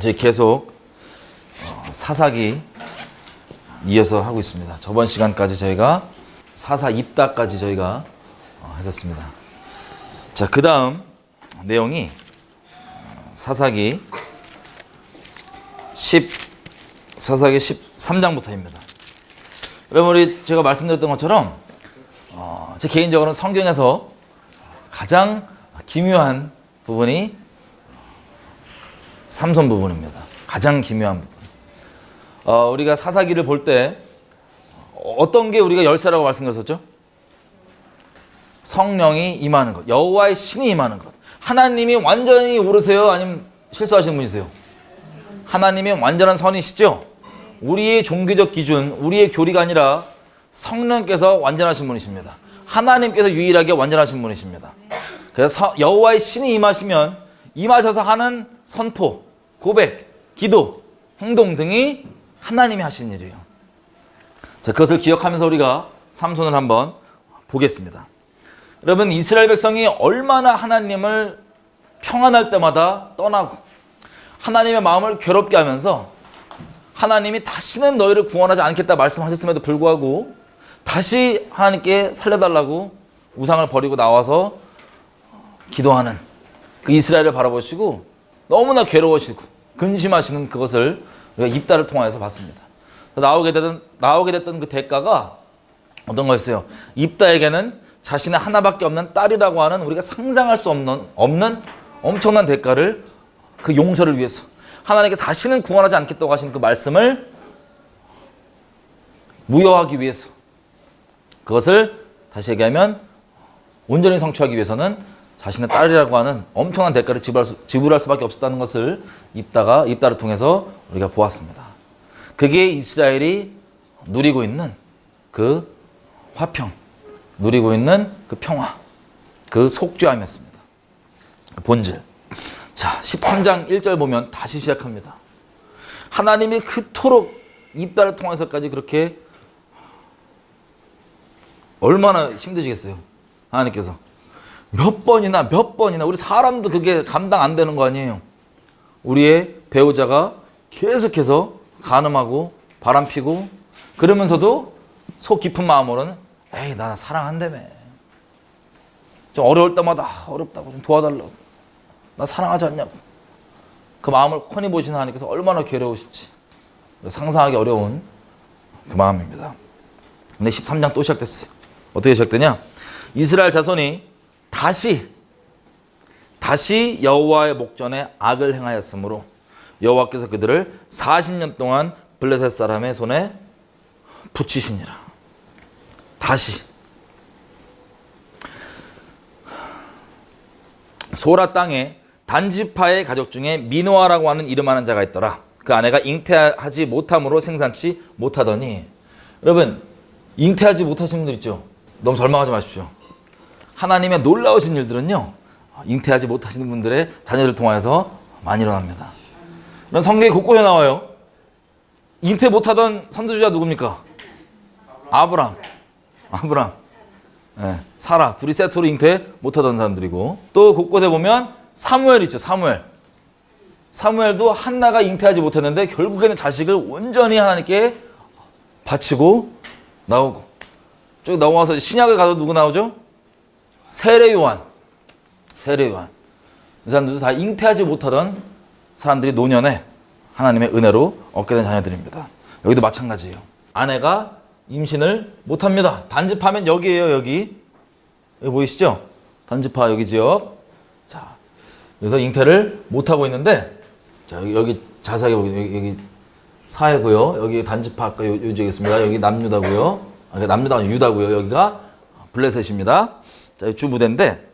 저희 계속 사사기 이어서 하고 있습니다. 저번 시간까지 저희가 사사 입다까지 저희가 했었습니다. 자, 그 다음 내용이 사사기 13장부터입니다. 여러분, 우리 제가 말씀드렸던 것처럼 제 개인적으로는 성경에서 가장 기묘한 부분이 삼손 부분입니다. 가장 기묘한 부분. 우리가 사사기를 볼 때 어떤 게 우리가 열쇠라고 말씀드렸었죠? 성령이 임하는 것, 여호와의 신이 임하는 것. 하나님이 완전히 옳으세요? 아니면 실수하시는 분이세요? 하나님이 완전한 선이시죠? 우리의 종교적 기준, 우리의 교리가 아니라 성령께서 완전하신 분이십니다. 하나님께서 유일하게 완전하신 분이십니다. 그래서 여호와의 신이 임하시면 임하셔서 하는 선포, 고백, 기도, 행동 등이 하나님이 하시는 일이에요. 자, 그것을 기억하면서 우리가 삼손을 한번 보겠습니다. 여러분, 이스라엘 백성이 얼마나 하나님을 평안할 때마다 떠나고 하나님의 마음을 괴롭게 하면서 하나님이 다시는 너희를 구원하지 않겠다 말씀하셨음에도 불구하고 다시 하나님께 살려달라고 우상을 버리고 나와서 기도하는 그 이스라엘을 바라보시고 너무나 괴로워하시고 근심하시는 그것을 우리가 입다를 통하여서 봤습니다. 나오게 됐던 그 대가가 어떤 거였어요? 입다에게는 자신의 하나밖에 없는 딸이라고 하는 우리가 상상할 수 없는 엄청난 대가를, 그 용서를 위해서 하나님께 다시는 구원하지 않겠다고 하신 그 말씀을 무효하기 위해서, 그것을 다시 얘기하면 온전히 성취하기 위해서는 자신의 딸이라고 하는 엄청난 대가를 지불할 수밖에 없었다는 것을 입다를 통해서 우리가 보았습니다. 그게 이스라엘이 누리고 있는 그 화평, 누리고 있는 그 평화, 그 속죄함이었습니다. 그 본질. 자, 13장 1절 보면 다시 시작합니다. 하나님이 그토록 입다를 통해서까지 그렇게 얼마나 힘드시겠어요? 하나님께서 몇 번이나 우리 사람도 그게 감당 안 되는 거 아니에요? 우리의 배우자가 계속해서 간음하고 바람피고 그러면서도 속 깊은 마음으로는 에이, 나 사랑한다며. 좀 어려울 때마다 어렵다고 좀 도와달라고. 나 사랑하지 않냐고. 그 마음을 훤히 보시는 하나님께서 얼마나 괴로우실지 상상하기 어려운 그 마음입니다. 근데 13장 또 시작됐어요. 어떻게 시작되냐? 이스라엘 자손이 다시 여호와의 목전에 악을 행하였으므로 여호와께서 그들을 40년 동안 블레셋 사람의 손에 붙이시니라. 다시. 소라 땅에 단지파의 가족 중에 미노아라고 하는 이름하는 자가 있더라. 그 아내가 잉태하지 못함으로 생산치 못하더니. 여러분, 잉태하지 못하신 분들 있죠? 너무 절망하지 마십시오. 하나님의 놀라우신 일들은요, 잉태하지 못하시는 분들의 자녀들을 통해서 많이 일어납니다. 그럼 성경에 곳곳에 나와요. 잉태 못하던 선지자 누굽니까? 아브람. 네, 사라. 둘이 세트로 잉태 못하던 사람들이고, 또 곳곳에 보면 사무엘 있죠. 사무엘도 한나가 잉태하지 못했는데 결국에는 자식을 온전히 하나님께 바치고 나오고, 쭉 넘어와서 신약을 가서 누구 나오죠? 세례 요한. 이 사람들도 다 잉태하지 못하던 사람들이 노년에 하나님의 은혜로 얻게 된 자녀들입니다. 여기도 마찬가지예요. 아내가 임신을 못합니다. 단지파면 여기예요. 여기 보이시죠? 단지파 여기 지역. 자, 그래서 잉태를 못하고 있는데, 자, 여기 자세하게 보면 여기 사회고요. 여기 단지파 아까 요 지역이었습니다. 여기 남유다고요. 남유다가 아니라 유다고요. 여기가 블레셋입니다. 자, 주부대인데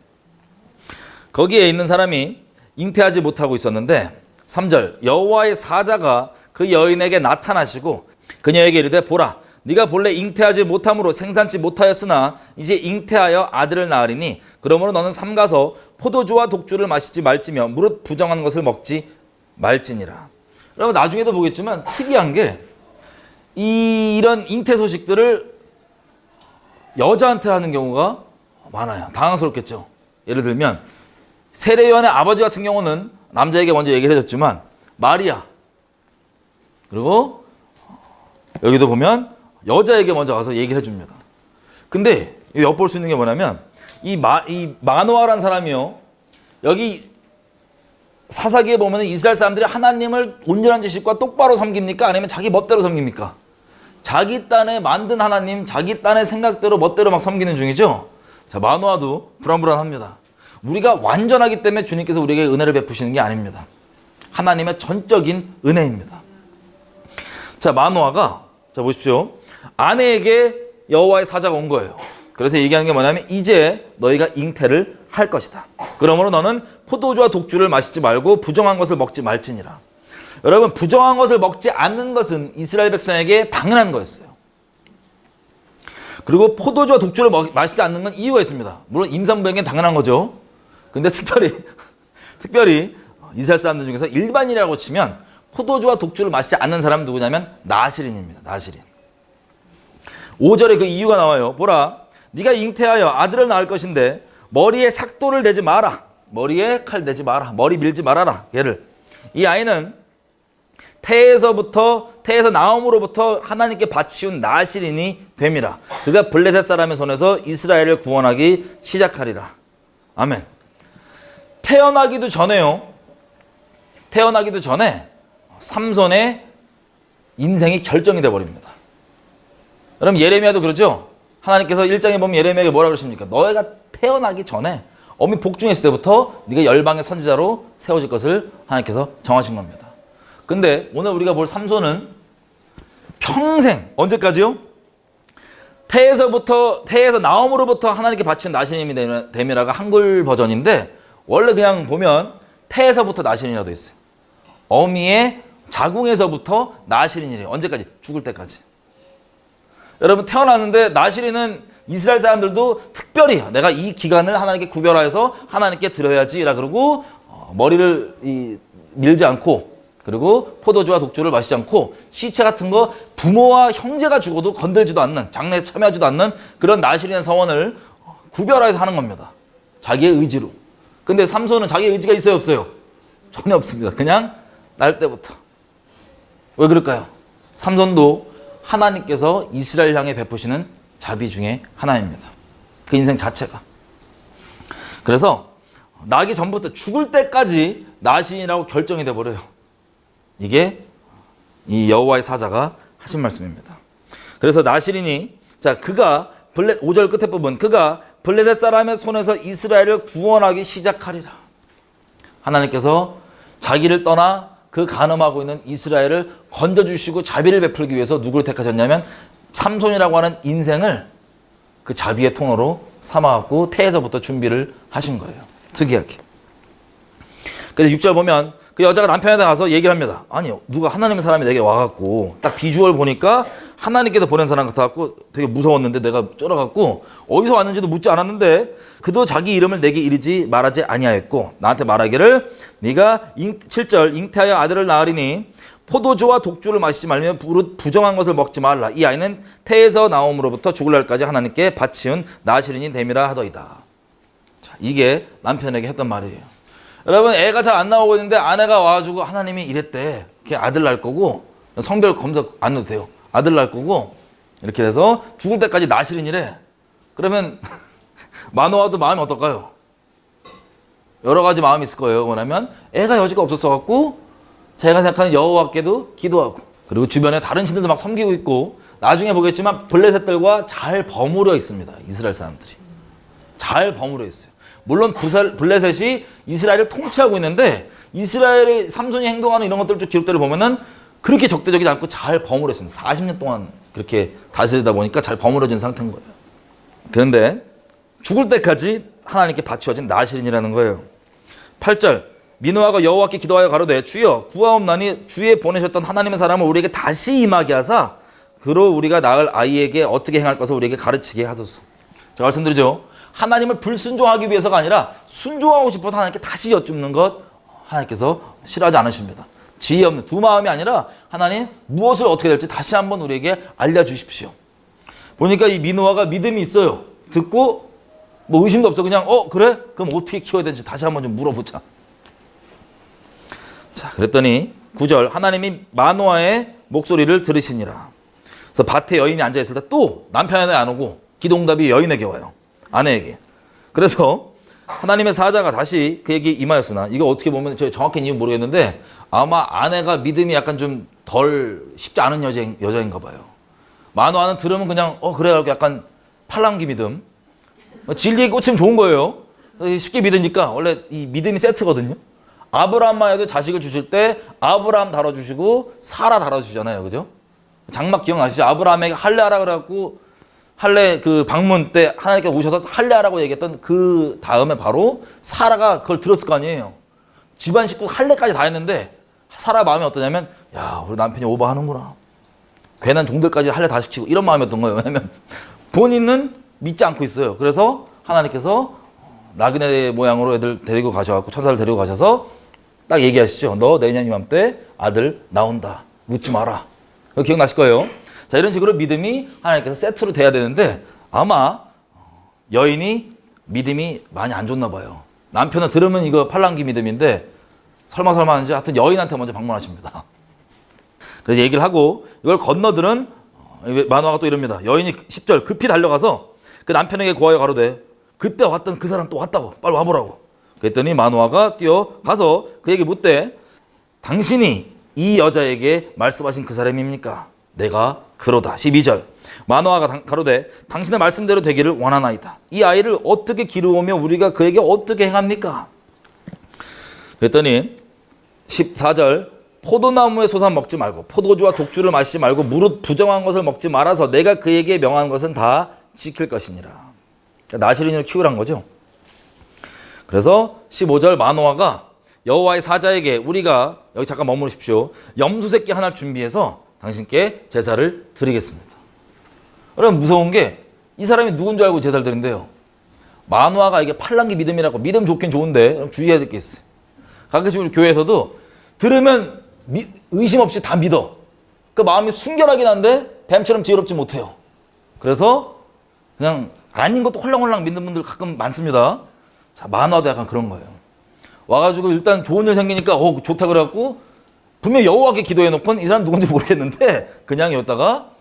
거기에 있는 사람이 잉태하지 못하고 있었는데 3절 여호와의 사자가 그 여인에게 나타나시고 그녀에게 이르되 보라, 네가 본래 잉태하지 못함으로 생산치 못하였으나 이제 잉태하여 아들을 낳으리니 그러므로 너는 삼가서 포도주와 독주를 마시지 말지며 무릇 부정한 것을 먹지 말지니라. 여러분, 나중에도 보겠지만 특이한 게 이런 잉태 소식들을 여자한테 하는 경우가 많아요. 당황스럽겠죠. 예를 들면 세례요한의 아버지 같은 경우는 남자에게 먼저 얘기를 해줬지만 마리아. 그리고 여기도 보면 여자에게 먼저 가서 얘기를 해줍니다. 근데 엿볼 수 있는 게 뭐냐면 이 마노아라는 사람이요. 여기 사사기에 보면 이스라엘 사람들이 하나님을 온전한 지식과 똑바로 섬깁니까? 아니면 자기 멋대로 섬깁니까? 자기 딴에 만든 하나님, 자기 딴의 생각대로 멋대로 막 섬기는 중이죠. 자, 마노아도 불안불안합니다. 우리가 완전하기 때문에 주님께서 우리에게 은혜를 베푸시는 게 아닙니다. 하나님의 전적인 은혜입니다. 자, 마노아가 자 보십시오. 아내에게 여호와의 사자가 온 거예요. 그래서 얘기하는 게 뭐냐면 이제 너희가 잉태를 할 것이다. 그러므로 너는 포도주와 독주를 마시지 말고 부정한 것을 먹지 말지니라. 여러분, 부정한 것을 먹지 않는 것은 이스라엘 백성에게 당연한 거였어요. 그리고 포도주와 독주를 마시지 않는 건 이유가 있습니다. 물론 임산부에게는 당연한 거죠. 근데 특별히 이스라엘 사람들 중에서 일반인이라고 치면 포도주와 독주를 마시지 않는 사람은 누구냐면 나시린입니다. 나시린. 5절에 그 이유가 나와요. 보라, 네가 잉태하여 아들을 낳을 것인데 머리에 삭도를 대지 마라. 머리에 칼 대지 마라. 머리 밀지 말아라. 얘를. 이 아이는 태에서 나옴으로부터 하나님께 바치운 나시린이 됨이라. 그가 블레셋 사람의 손에서 이스라엘을 구원하기 시작하리라. 아멘. 태어나기도 전에 삼손의 인생이 결정이 돼버립니다. 여러분, 예레미야도 그러죠? 하나님께서 1장에 보면 예레미야에게 뭐라 그러십니까? 너희가 태어나기 전에 어미 복중했을 때부터 네가 열방의 선지자로 세워질 것을 하나님께서 정하신 겁니다. 근데 오늘 우리가 볼 삼손은 평생, 언제까지요? 태에서 나옴으로부터 하나님께 바친 나시린이 됨이라가 한글 버전인데 원래 그냥 보면 태에서부터 나시린이라고 돼 있어요. 어미의 자궁에서부터 나시린이래요. 언제까지? 죽을 때까지. 여러분, 태어났는데 나시린은 이스라엘 사람들도 특별히 내가 이 기간을 하나님께 구별하여서 하나님께 드려야지라 그러고 머리를 밀지 않고, 그리고 포도주와 독주를 마시지 않고, 시체 같은 거 부모와 형제가 죽어도 건들지도 않는, 장례에 참여하지도 않는 그런 나시린의 서원을 구별하여서 하는 겁니다. 자기의 의지로. 근데 삼손은 자기의 의지가 있어요, 없어요? 전혀 없습니다. 그냥 날 때부터. 왜 그럴까요? 삼손도 하나님께서 이스라엘 향해 베푸시는 자비 중에 하나입니다. 그 인생 자체가. 그래서 나기 전부터 죽을 때까지 나시린이라고 결정이 돼버려요. 이게 이 여호와의 사자가 하신 말씀입니다. 그래서 나시린이, 자, 그가 5절 끝에 부분, 그가 블레셋 사람의 손에서 이스라엘을 구원하기 시작하리라. 하나님께서 자기를 떠나 그 간음하고 있는 이스라엘을 건져주시고 자비를 베풀기 위해서 누구를 택하셨냐면 삼손이라고 하는 인생을 그 자비의 통로로 삼아갖고 태에서부터 준비를 하신 거예요. 특이하게. 그래서 6절 보면 그 여자가 남편에게 가서 얘기를 합니다. 아니, 누가 하나님의 사람이 내게 와갖고 딱 비주얼 보니까 하나님께서 보낸 사람 같아갖고 되게 무서웠는데 내가 쫄아갖고 어디서 왔는지도 묻지 않았는데 그도 자기 이름을 내게 이르지 말하지 아니하였고 나한테 말하기를 네가 7절 잉태하여 아들을 낳으리니 포도주와 독주를 마시지 말며 부정한 것을 먹지 말라. 이 아이는 태에서 나옴으로부터 죽을 날까지 하나님께 바치운 나시린이 됨이라 하더이다. 자, 이게 남편에게 했던 말이에요. 여러분, 애가 잘 안 나오고 있는데 아내가 와가지고 하나님이 이랬대. 걔 아들 낳을 거고 성별 검사 안 해도 돼요. 아들 낳을 거고 이렇게 돼서 죽을 때까지 나시린이래. 그러면 마노아도 마음이 어떨까요? 여러 가지 마음이 있을 거예요. 뭐냐면 애가 여지가 없었어갖고 제가 생각하는 여호와께도 기도하고, 그리고 주변에 다른 신들도 막 섬기고 있고, 나중에 보겠지만 블레셋들과 잘 버무려 있습니다. 이스라엘 사람들이 잘 버무려 있어요. 물론 블레셋이 이스라엘을 통치하고 있는데 이스라엘의 삼손이 행동하는 이런 것들 쭉 기록들을 보면은 그렇게 적대적이지 않고 잘 버무려 있습니다. 40년 동안 그렇게 다스리다 보니까 잘 버무려진 상태인 거예요. 그런데 죽을 때까지 하나님께 바치어진 나시린이라는 거예요. 8절 미노아가 여호와께 기도하여 가로되 주여 구하옵나니 주에 보내셨던 하나님의 사람을 우리에게 다시 임하게 하사 그로 우리가 낳을 아이에게 어떻게 행할 것을 우리에게 가르치게 하소서. 제가 말씀드리죠. 하나님을 불순종하기 위해서가 아니라 순종하고 싶어서 하나님께 다시 여쭙는 것 하나님께서 싫어하지 않으십니다. 지혜 없는 두 마음이 아니라 하나님 무엇을 어떻게 될지 다시 한번 우리에게 알려주십시오. 보니까 이 미노아가 믿음이 있어요. 듣고 뭐 의심도 없어. 그냥 그래? 그럼 어떻게 키워야 되는지 다시 한번 좀 물어보자. 자, 그랬더니 9절 하나님이 마노아의 목소리를 들으시니라. 그래서 밭에 여인이 앉아있을 때 또 남편에게 안 오고 기도응답이 여인에게 와요. 아내에게. 그래서 하나님의 사자가 다시 그에게 임하였으나 이거 어떻게 보면 제가 정확한 이유는 모르겠는데 아마 아내가 믿음이 약간 좀 덜 쉽지 않은 여자인가 봐요. 마노아는 들으면 그냥 그래 약간 팔랑귀 믿음. 진리에 꽂히면 좋은 거예요. 쉽게 믿으니까 원래 이 믿음이 세트거든요. 아브라함만 해도 자식을 주실 때 아브라함 다뤄주시고 사라 다뤄주시잖아요. 그죠? 장막 기억나시죠? 아브라함에게 할례하라 그래갖고 할례 그 방문 때 하나님께 오셔서 할례하라고 얘기했던 그 다음에 바로 사라가 그걸 들었을 거 아니에요. 집안 식구 할례까지 다 했는데 사라 마음이 어떠냐면 야 우리 남편이 오버하는구나. 괜한 종들까지 할례 다 시키고 이런 마음이었던 거예요. 왜냐면 본인은 믿지 않고 있어요. 그래서 하나님께서 나그네 모양으로 애들 데리고 가셔갖고 천사를 데리고 가셔서 딱 얘기하시죠. 너 내년 이맘때 아들 나온다. 묻지 마라. 그거 기억나실 거예요. 자 이런 식으로 믿음이 하나님께서 세트로 돼야 되는데 아마 여인이 믿음이 많이 안 좋나 봐요. 남편은 들으면 이거 팔랑귀 믿음인데 설마 하는지 하여튼 여인한테 먼저 방문하십니다. 그래서 얘기를 하고 이걸 건너들은 마노아가 또 이럽니다. 여인이 10절 급히 달려가서 그 남편에게 고하여 가로되 그때 왔던 그 사람 또 왔다고 빨리 와보라고. 그랬더니 마노아가 뛰어가서 그에게 묻되 당신이 이 여자에게 말씀하신 그 사람입니까? 내가 그러다. 12절 마노아가 가로되 당신의 말씀대로 되기를 원하나이다. 이 아이를 어떻게 기르오며 우리가 그에게 어떻게 행합니까? 그랬더니 14절 포도나무의 소산 먹지 말고 포도주와 독주를 마시지 말고 무릇 부정한 것을 먹지 말아서 내가 그에게 명한 것은 다 지킬 것이니라. 그러니까 나실인을 키우란 거죠. 그래서 15절 마노아가 여호와의 사자에게 우리가 여기 잠깐 머무르십시오. 염소 새끼 하나를 준비해서 당신께 제사를 드리겠습니다. 여러분 무서운 게 이 사람이 누군 줄 알고 제사를 드린대요. 마노아가 이게 팔랑귀 믿음이라고 믿음 좋긴 좋은데 주의해야 될 게 있어요. 가끔씩 우리 교회에서도 들으면 의심 없이 다 믿어. 그 마음이 순결하긴 한데 뱀처럼 지혜롭지 못해요. 그래서 그냥 아닌 것도 홀랑홀랑 믿는 분들 가끔 많습니다. 자, 마노아도 약간 그런 거예요. 와가지고 일단 좋은 일 생기니까 좋다 그래갖고 분명 여호와께 기도해놓고는 이 사람 누군지 모르겠는데 그냥 여기다가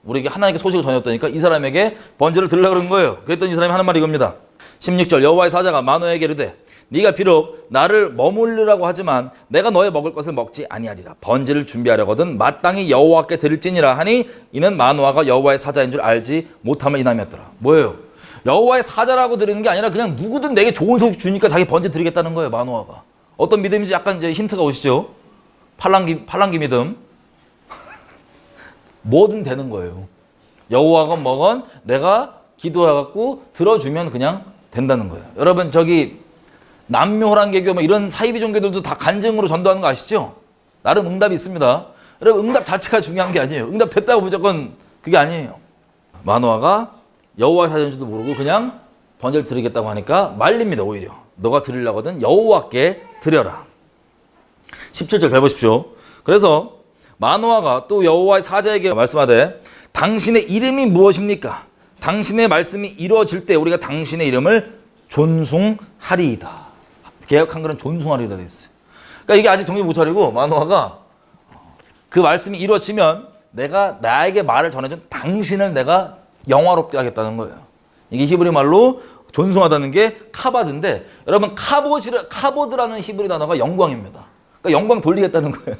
우리에게 하나님께 소식을 전했다니까 이 사람에게 번제를 드리려고 그런 거예요. 그랬더니 이 사람이 하는 말이 이겁니다. 16절 여호와의 사자가 마노아에게 이르되 네가 비록 나를 머물리라고 하지만 내가 너의 먹을 것을 먹지 아니하리라. 번제를 준비하려거든 마땅히 여호와께 드릴지니라 하니 이는 마노아가 여호와의 사자인 줄 알지 못함을 인함이었더라. 뭐예요? 여호와의 사자라고 드리는 게 아니라 그냥 누구든 내게 좋은 소식 주니까 자기 번제 드리겠다는 거예요. 마노아가. 어떤 믿음인지 약간 이제 힌트가 오시죠? 팔랑귀 믿음. 뭐든 되는 거예요. 여호와가 뭐건 내가 기도해갖고 들어주면 그냥 된다는 거예요. 여러분 저기 남묘호랑개교 뭐 이런 사이비 종교들도 다 간증으로 전도하는 거 아시죠? 나름 응답이 있습니다. 여러분 응답 자체가 중요한 게 아니에요. 응답 됐다고 무조건 그게 아니에요. 마노아가 여호와의 사자인 줄도 모르고 그냥 번제를 드리겠다고 하니까 말립니다. 오히려 너가 드리려거든 여호와께 드려라. 17절 잘 보십시오. 그래서 마노아가 또 여호와의 사자에게 말씀하되 당신의 이름이 무엇입니까? 당신의 말씀이 이루어질 때 우리가 당신의 이름을 존숭하리이다. 개역 한글은 존숭하리이다 되어 있어요. 그러니까 이게 아직 정신 못 차리고 마노아가 그 말씀이 이루어지면 내가 나에게 말을 전해준 당신을 내가 영화롭게 하겠다는 거예요. 이게 히브리 말로 존숭하다는 게 카바드인데 여러분 카보드라는 히브리 단어가 영광입니다. 그러니까 영광 돌리겠다는 거예요.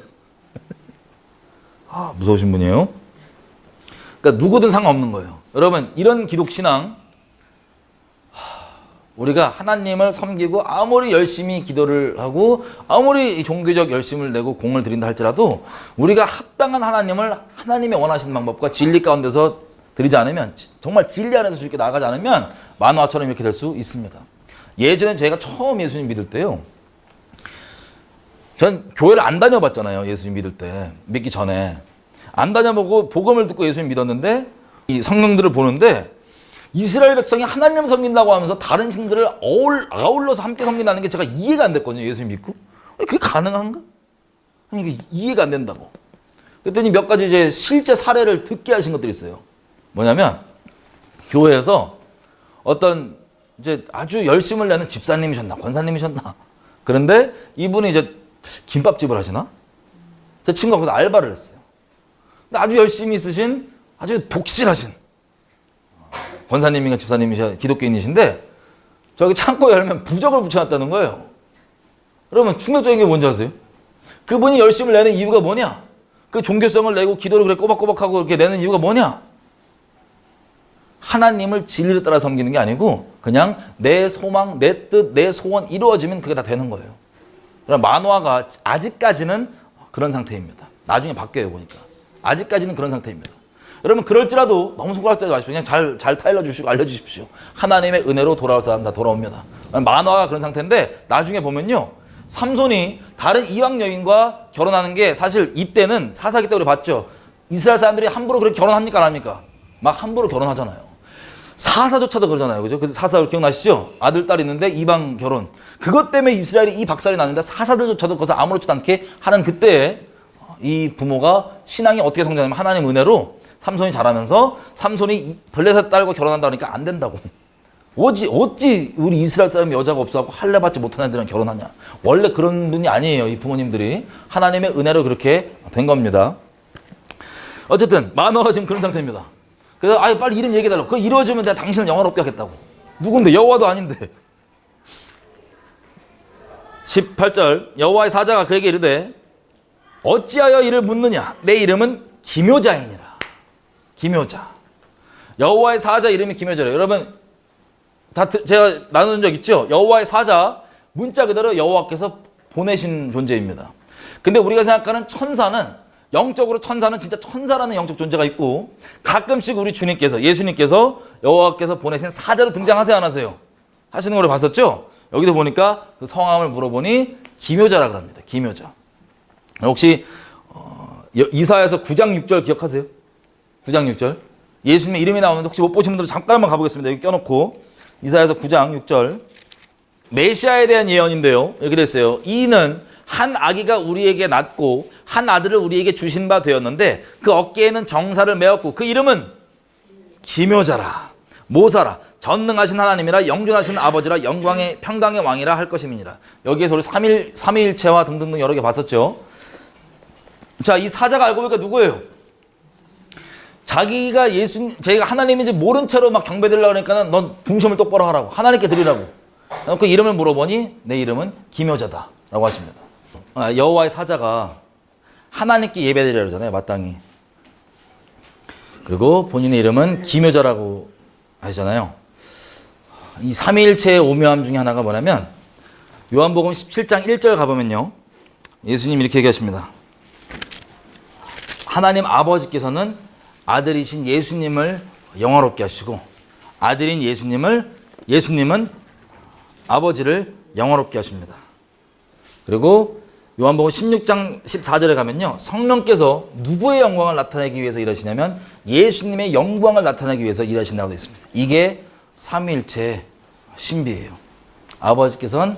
무서우신 분이에요. 그러니까 누구든 상관없는 거예요. 여러분 이런 기독신앙 우리가 하나님을 섬기고 아무리 열심히 기도를 하고 아무리 종교적 열심을 내고 공을 들인다 할지라도 우리가 합당한 하나님을 하나님의 원하시는 방법과 진리 가운데서 드리지 않으면 정말 진리 안에서 주님께 나아가지 않으면 마노아처럼 이렇게 될 수 있습니다. 예전에 제가 처음 예수님 믿을 때요. 전 교회를 안 다녀봤잖아요. 예수님 믿을 때. 믿기 전에. 안 다녀보고 복음을 듣고 예수님 믿었는데 이 성경들을 보는데 이스라엘 백성이 하나님을 섬긴다고 하면서 다른 신들을 아울러서 함께 섬긴다는 게 제가 이해가 안 됐거든요. 예수님 믿고. 그게 가능한가? 아니, 이게 이해가 안 된다고. 그랬더니 몇 가지 이제 실제 사례를 듣게 하신 것들이 있어요. 뭐냐면 교회에서 어떤 이제 아주 열심을 내는 집사님이셨나 권사님이셨나 그런데 이분이 이제 김밥집을 하시나 제 친구가 거기서 알바를 했어요. 근데 아주 열심히 쓰신 아주 독실하신 권사님인가 집사님이셔 기독교인이신데 저기 창고에 열면 부적을 붙여놨다는 거예요. 그러면 충격적인 게 뭔지 아세요? 그분이 열심을 내는 이유가 뭐냐? 그 종교성을 내고 기도를 그래 꼬박꼬박하고 이렇게 내는 이유가 뭐냐? 하나님을 진리를 따라 섬기는 게 아니고 그냥 내 소망, 내 뜻, 내 소원 이루어지면 그게 다 되는 거예요. 그럼 만화가 아직까지는 그런 상태입니다. 나중에 바뀌어요 보니까. 아직까지는 그런 상태입니다. 여러분 그럴지라도 너무 손가락질하지 마십시오. 그냥 잘 타일러 주시고 알려주십시오. 하나님의 은혜로 돌아올 사람 다 돌아옵니다. 만화가 그런 상태인데 나중에 보면요. 삼손이 다른 이방 여인과 결혼하는 게 사실 이때는 사사기 때 우리 봤죠. 이스라엘 사람들이 함부로 그렇게 결혼합니까 안 합니까? 막 함부로 결혼하잖아요. 사사조차도 그러잖아요. 그죠? 그 사사 기억나시죠? 아들, 딸 있는데 이방 결혼. 그것 때문에 이스라엘이 이 박살이 났는데 사사들조차도 그것을 아무렇지도 않게 하는 그때에 이 부모가 신앙이 어떻게 성장하냐면 하나님 은혜로 삼손이 자라면서 삼손이 블레셋 딸과 결혼한다 그러니까 안 된다고. 어찌 우리 이스라엘 사람이 여자가 없어갖고 할례 받지 못한 애들이랑 결혼하냐. 원래 그런 분이 아니에요. 이 부모님들이. 하나님의 은혜로 그렇게 된 겁니다. 어쨌든 만화가 지금 그런 상태입니다. 그래서 아유 빨리 이름 얘기해달라고. 그거 이루어지면 내가 당신을 영화롭게 하겠다고. 누군데? 여호와도 아닌데. 18절 여호와의 사자가 그에게 이르되 어찌하여 이를 묻느냐. 내 이름은 기묘자이니라. 기묘자. 여호와의 사자 이름이 기묘자래요. 여러분 제가 나눈 적 있죠? 여호와의 사자 문자 그대로 여호와께서 보내신 존재입니다. 근데 우리가 생각하는 천사는 영적으로 천사는 진짜 천사라는 영적 존재가 있고 가끔씩 우리 주님께서 예수님께서 여호와께서 보내신 사자로 등장하세요 안 하세요? 하시는 걸 봤었죠? 여기도 보니까 그 성함을 물어보니 기묘자라 그럽니다. 기묘자. 혹시 이사야서 9장 6절 기억하세요? 9장 6절. 예수님의 이름이 나오는데 혹시 못 보신 분들은 잠깐만 가보겠습니다. 여기 껴놓고 이사야서 9장 6절. 메시아에 대한 예언인데요. 이렇게 됐어요. 이는 한 아기가 우리에게 낳고 한 아들을 우리에게 주신 바 되었는데 그 어깨에는 정사를 메었고 그 이름은 기묘자라 모사라 전능하신 하나님이라 영존하신 아버지라 영광의 평강의 왕이라 할 것임이니라. 여기에서 우리 삼위일체와 등등등 여러 개 봤었죠. 자, 이 사자가 알고 보니까 누구예요? 자기가 제가 하나님인지 모른 채로 막 경배드리려고 그러니까 넌 중심을 똑바로 하라고. 하나님께 드리라고. 그 이름을 물어보니 내 이름은 기묘자다 라고 하십니다. 여호와의 사자가 하나님께 예배드리라 그러잖아요. 마땅히. 그리고 본인의 이름은 기묘자라고 하시잖아요. 이 삼위일체의 오묘함 중에 하나가 뭐냐면 요한복음 17장 1절 가보면요. 예수님 이렇게 얘기하십니다. 하나님 아버지께서는 아들이신 예수님을 영화롭게 하시고 아들인 예수님은 아버지를 영화롭게 하십니다. 그리고 요한복음 16장 14절에 가면요. 성령께서 누구의 영광을 나타내기 위해서 일하시냐면 예수님의 영광을 나타내기 위해서 일하신다고 되어 있습니다. 이게 삼위일체의 신비예요. 아버지께서는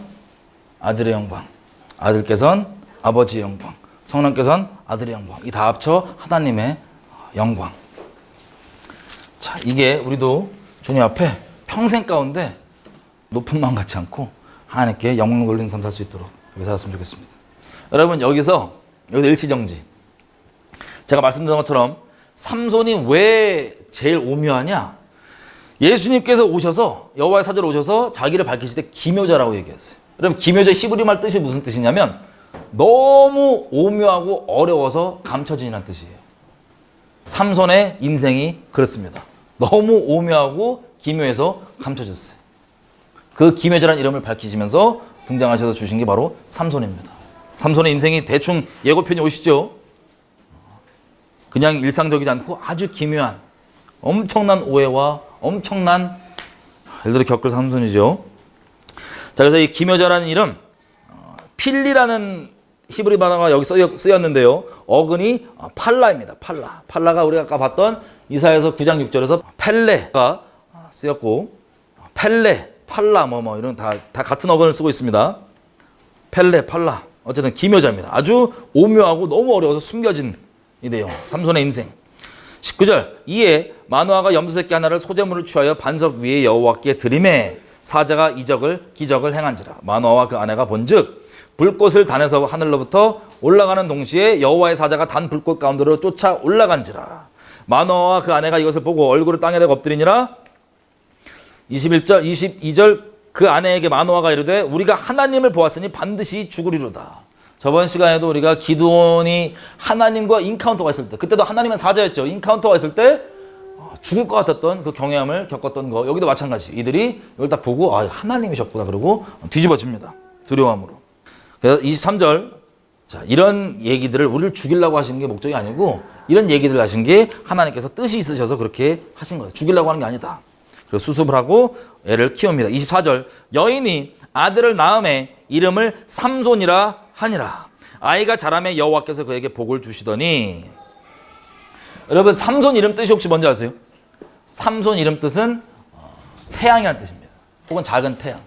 아들의 영광, 아들께서는 아버지의 영광, 성령께서는 아들의 영광. 이 다 합쳐 하나님의 영광. 자, 이게 우리도 주님 앞에 평생 가운데 높은 마음 갖지 않고 하나님께 영광 돌리는 삶 살 수 있도록 그렇게 살았으면 좋겠습니다. 여러분 여기서 일치정지. 제가 말씀드린 것처럼 삼손이 왜 제일 오묘하냐? 예수님께서 오셔서 여호와의 사자로 오셔서 자기를 밝히실 때 기묘자라고 얘기했어요. 여러분 기묘자 히브리 말 뜻이 무슨 뜻이냐면 너무 오묘하고 어려워서 감춰지는 뜻이에요. 삼손의 인생이 그렇습니다. 너무 오묘하고 기묘해서 감춰졌어요. 그 기묘자라는 이름을 밝히시면서 등장하셔서 주신 게 바로 삼손입니다. 삼손의 인생이 대충 예고편이 오시죠. 그냥 일상적이지 않고 아주 기묘한 엄청난 오해와 엄청난 일들을 겪을 삼손이죠. 자, 그래서 이 기묘자라는 이름 필리라는 히브리 단어가 여기 쓰였는데요. 어근이 팔라입니다. 팔라가 우리가 아까 봤던 이사야서 9장 6절에서 펠레가 쓰였고 펠레, 팔라 이런 다 같은 어근을 쓰고 있습니다. 펠레, 팔라. 어쨌든 기묘자입니다. 아주 오묘하고 너무 어려워서 숨겨진 이 내용. 삼손의 인생. 19절. 이에 마노아가 염소새끼 하나를 소제물을 취하여 반석 위에 여호와께 드리매 사자가 기적을 행한지라. 마노아와 그 아내가 본즉 불꽃을 단에서 하늘로부터 올라가는 동시에 여호와의 사자가 단 불꽃 가운데로 쫓아 올라간지라. 마노아와 그 아내가 이것을 보고 얼굴을 땅에 대고 엎드리니라. 21절 22절 그 아내에게 마노아가 이르되 우리가 하나님을 보았으니 반드시 죽으리로다. 저번 시간에도 우리가 기드온이 하나님과 인카운터가 있을 때, 그때도 하나님은 사자였죠. 인카운터가 있을 때 죽을 것 같았던 그 경외함을 겪었던 거, 여기도 마찬가지. 이들이 이걸 딱 보고 아, 하나님이셨구나 그러고 뒤집어집니다. 두려움으로. 그래서 23절, 자, 이런 얘기들을 우리를 죽이려고 하시는 게 목적이 아니고 이런 얘기들을 하신 게 하나님께서 뜻이 있으셔서 그렇게 하신 거예요. 죽이려고 하는 게 아니다. 그래서 수습을 하고 애를 키웁니다. 24절, 여인이 아들을 낳음에 이름을 삼손이라 하니라. 아이가 자라매 여호와께서 그에게 복을 주시더니. 여러분, 삼손 이름 뜻이 혹시 뭔지 아세요? 삼손 이름 뜻은 태양이라는 뜻입니다. 혹은 작은 태양.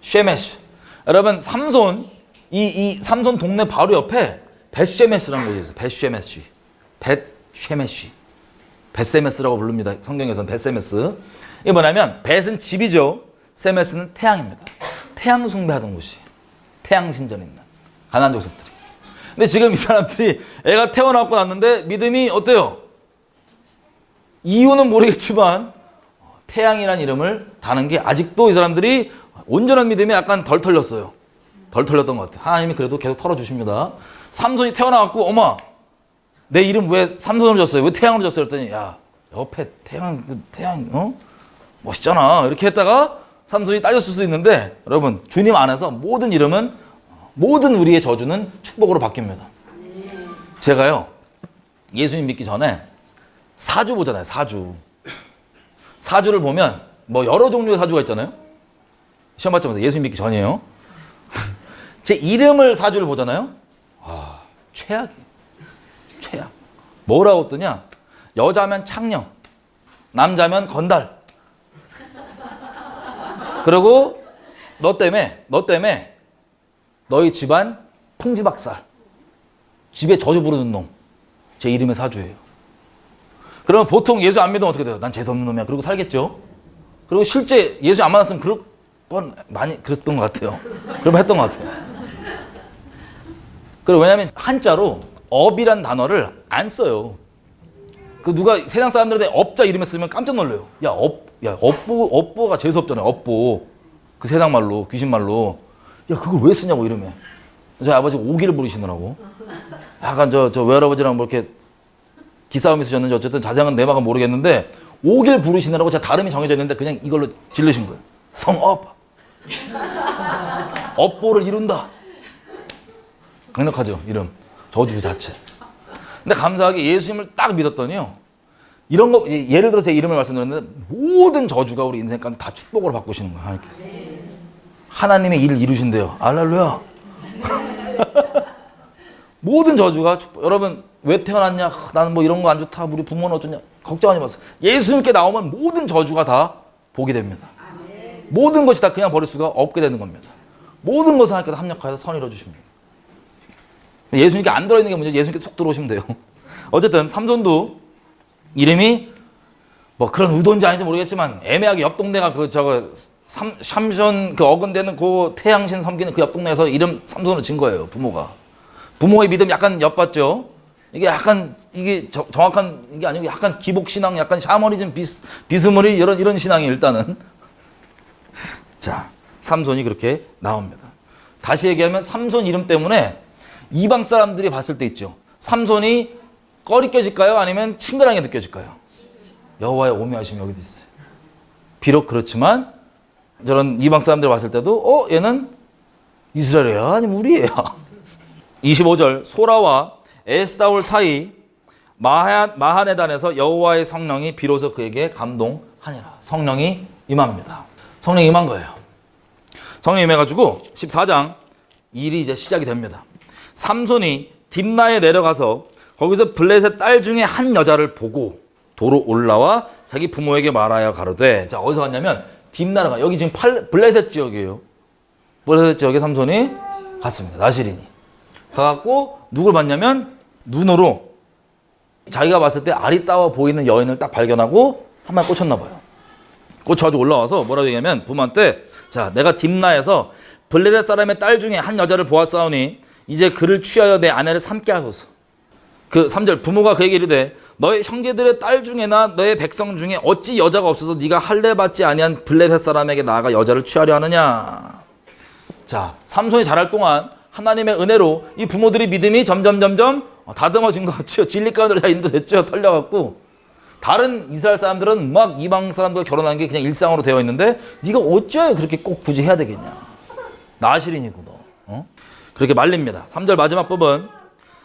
쉐메시. 여러분, 삼손, 이 삼손 동네 바로 옆에 벳쉐메스라는 곳이 있어요. 벳쉐메시. 벳쉐메시. 벳세메스라고 부릅니다. 성경에서는 벳세메스. 이게 뭐냐면 벳은 집이죠. 세메스는 태양입니다. 태양 숭배하던 곳이. 태양 신전 있는 가나안 족속들이. 근데 지금 이 사람들이 애가 태어나고 났는데 믿음이 어때요? 이유는 모르겠지만 태양이라는 이름을 다는 게 아직도 이 사람들이 온전한 믿음이 약간 덜 털렸어요. 덜 털렸던 것 같아요. 하나님이 그래도 계속 털어주십니다. 삼손이 태어나갖고 엄마 내 이름 왜 삼손으로 줬어요? 왜 태양으로 줬어요? 그랬더니 야 옆에 태양 멋있잖아. 이렇게 했다가 삼손이 따졌을 수 있는데 여러분 주님 안에서 모든 이름은 모든 우리의 저주는 축복으로 바뀝니다. 제가요 예수님 믿기 전에 사주 보잖아요. 사주를 보면 뭐 여러 종류의 사주가 있잖아요. 시험 받자마자 예수님 믿기 전이에요. 제 이름을 사주를 보잖아요. 아 최악이에요. 최악. 뭐라고 했더냐? 여자면 창녀, 남자면 건달. 그리고 너 때문에 너희 집안 풍지박살, 집에 저주 부르는 놈, 제 이름의 사주예요. 그러면 보통 예수 안 믿으면 어떻게 돼요? 난 재수없는 놈이야. 그러고 살겠죠. 그리고 실제 예수 안 만났으면 그럴 건 많이 그랬던 것 같아요. 그러면 했던 것 같아요. 그리고 왜냐하면 한자로 업이란 단어를 안 써요. 그 누가 세상 사람들한테 업자 이름에 쓰면 깜짝 놀래요. 업보가 재수 없잖아요. 업보. 그 세상 말로, 귀신 말로. 야, 그걸 왜 쓰냐고 이름에. 저희 아버지가 오기를 부르시느라고. 약간 저 외할아버지랑 뭐 이렇게 기싸움이 있으셨는지 어쨌든 자세한 내막은 모르겠는데 오기를 부르시느라고 제가 다름이 정해져 있는데 그냥 이걸로 질르신 거예요. 성업. 업보를 이룬다. 강력하죠, 이름. 저주 자체. 근데 감사하게 예수님을 딱 믿었더니요. 이런 거, 예를 들어 제 이름을 말씀드렸는데 모든 저주가 우리 인생 가운데 다 축복으로 바꾸시는 거예요. 하나님께서. 하나님의 일을 이루신대요. 알랄루야. 모든 저주가 축복. 여러분 왜 태어났냐? 나는 뭐 이런 거 안 좋다. 우리 부모는 어쩌냐? 걱정하지 마세요. 예수님께 나오면 모든 저주가 다 복이 됩니다. 모든 것이 다 그냥 버릴 수가 없게 되는 겁니다. 모든 것을 하나님께서 합력하여서 선을 이루어주십니다. 예수님께 안 들어있는 게 문제. 예수님께 쏙 들어오시면 돼요. 어쨌든 삼손도 이름이 뭐 그런 의도인지 아닌지 모르겠지만 애매하게 옆 동네가 삼손 그 어근되는 그 태양신 섬기는 그 옆 동네에서 이름 삼손으로 진 거예요. 부모의 믿음 약간 엿봤죠. 이게 약간 이게 정확한 이게 아니고 약간 기복 신앙, 약간 샤머니즘 비스무리 이런 신앙이 일단은. 자, 삼손이 그렇게 나옵니다. 다시 얘기하면 삼손 이름 때문에 이방 사람들이 봤을 때 있죠. 삼손이 꺼리껴질까요? 아니면 친근하게 느껴질까요? 여호와의 오묘하심이 여기도 있어요. 비록 그렇지만 저런 이방 사람들 봤을 때도 얘는 이스라엘이야? 아니면 우리애야? 25절 소라와 에스다올 사이 마하네단에서 여호와의 성령이 비로소 그에게 감동하니라. 성령이 임합니다. 성령이 임한 거예요. 성령이 임해가지고 14장 일이 이제 시작이 됩니다. 삼손이 딥나에 내려가서 거기서 블레셋 딸 중에 한 여자를 보고 도로 올라와 자기 부모에게 말하여 가로되. 자, 어디서 갔냐면 딥나라가 여기 지금 블레셋 지역이에요. 블레셋 지역에 삼손이 갔습니다. 나시린이 가갖고 누굴 봤냐면 눈으로 자기가 봤을 때 아리따워 보이는 여인을 딱 발견하고 한 번 꽂혔나 봐요. 꽂혀가지고 올라와서 뭐라고 얘기하면 부모한테 자, 내가 딥나에서 블레셋 사람의 딸 중에 한 여자를 보았사오니 이제 그를 취하여 내 아내를 삼게 하소서. 그 3절 부모가 그에게 이르되 너의 형제들의 딸 중에나 너의 백성 중에 어찌 여자가 없어서 네가 할례 받지 아니한 블레셋 사람에게 나아가 여자를 취하려 하느냐. 자, 삼손이 자랄 동안 하나님의 은혜로 이 부모들의 믿음이 점점 다듬어진 것 같죠. 진리 가운데로 다 인도됐죠. 털려갖고 다른 이스라엘 사람들은 막 이방 사람들과 결혼하는 게 그냥 일상으로 되어 있는데 네가 어찌하여 그렇게 꼭 굳이 해야 되겠냐. 나실인이고 너. 그렇게 말립니다. 3절 마지막 부분.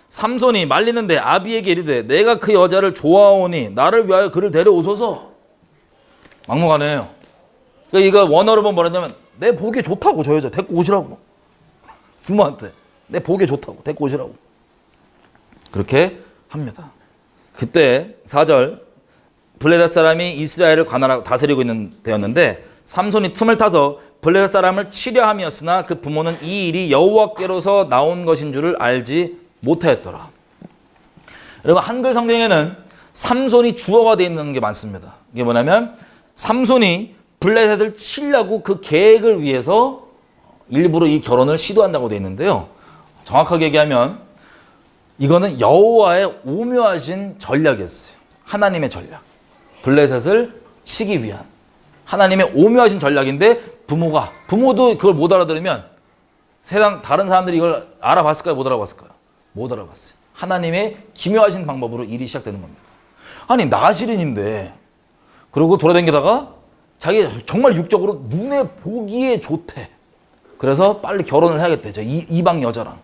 삼손이 말리는데 아비에게 이르되 내가 그 여자를 좋아하오니 나를 위하여 그를 데려오소서. 막무가내예요. 그러니까 이거 원어로 보면 뭐냐면 내 보기에 좋다고 저 여자 데리고 오시라고. 부모한테 내 보기에 좋다고 데리고 오시라고. 그렇게 합니다. 그때 4절 블레셋 사람이 이스라엘을 관할하고 다스리고 있는 때였는데 삼손이 틈을 타서 블레셋 사람을 치려 함이었으나 그 부모는 이 일이 여호와께로서 나온 것인 줄을 알지 못하였더라. 여러분 한글 성경에는 삼손이 주어가 되어 있는 게 많습니다. 이게 뭐냐면 삼손이 블레셋을 치려고 그 계획을 위해서 일부러 이 결혼을 시도한다고 되어 있는데요. 정확하게 얘기하면 이거는 여호와의 오묘하신 전략이었어요. 하나님의 전략. 블레셋을 치기 위한 하나님의 오묘하신 전략인데 부모도 그걸 못 알아들으면 세상 다른 사람들이 이걸 알아봤을까요? 못 알아봤을까요? 못 알아봤어요. 하나님의 기묘하신 방법으로 일이 시작되는 겁니다. 아니 나실인인데 그러고 돌아다니다가 자기 정말 육적으로 눈에 보기에 좋대. 그래서 빨리 결혼을 해야겠대. 저 이방 여자랑.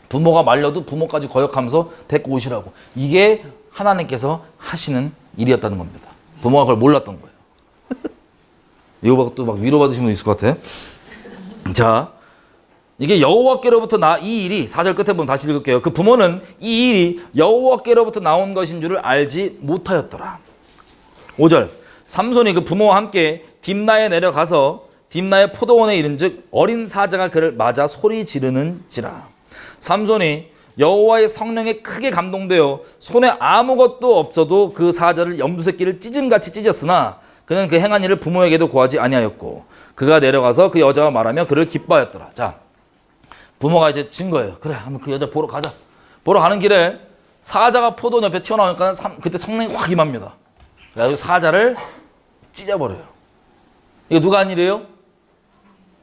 부모가 말려도 부모까지 거역하면서 데리고 오시라고. 이게 하나님께서 하시는 일이었다는 겁니다. 부모가 그걸 몰랐던 거예요. 이거 또 막 위로받으신 분 있을 것 같아. 자, 이게 여호와께로부터 이 일이 4절 끝에 보면 다시 읽을게요. 그 부모는 이 일이 여호와께로부터 나온 것인 줄을 알지 못하였더라. 5절 삼손이 그 부모와 함께 딥나에 내려가서 딥나의 포도원에 이른즉 어린 사자가 그를 맞아 소리 지르는지라. 삼손이 여호와의 성령에 크게 감동되어 손에 아무것도 없어도 그 사자를 염소새끼를 찢음같이 찢었으나 그는 그 행한 일을 부모에게도 고하지 아니하였고 그가 내려가서 그 여자와 말하며 그를 기뻐하였더라. 자, 부모가 이제 진 거예요. 그래, 한번 그 여자 보러 가자. 보러 가는 길에 사자가 포도원 옆에 튀어나오니까 그때 성령이 확 임합니다. 그래가지고 사자를 찢어버려요. 이거 누가 한 일이에요?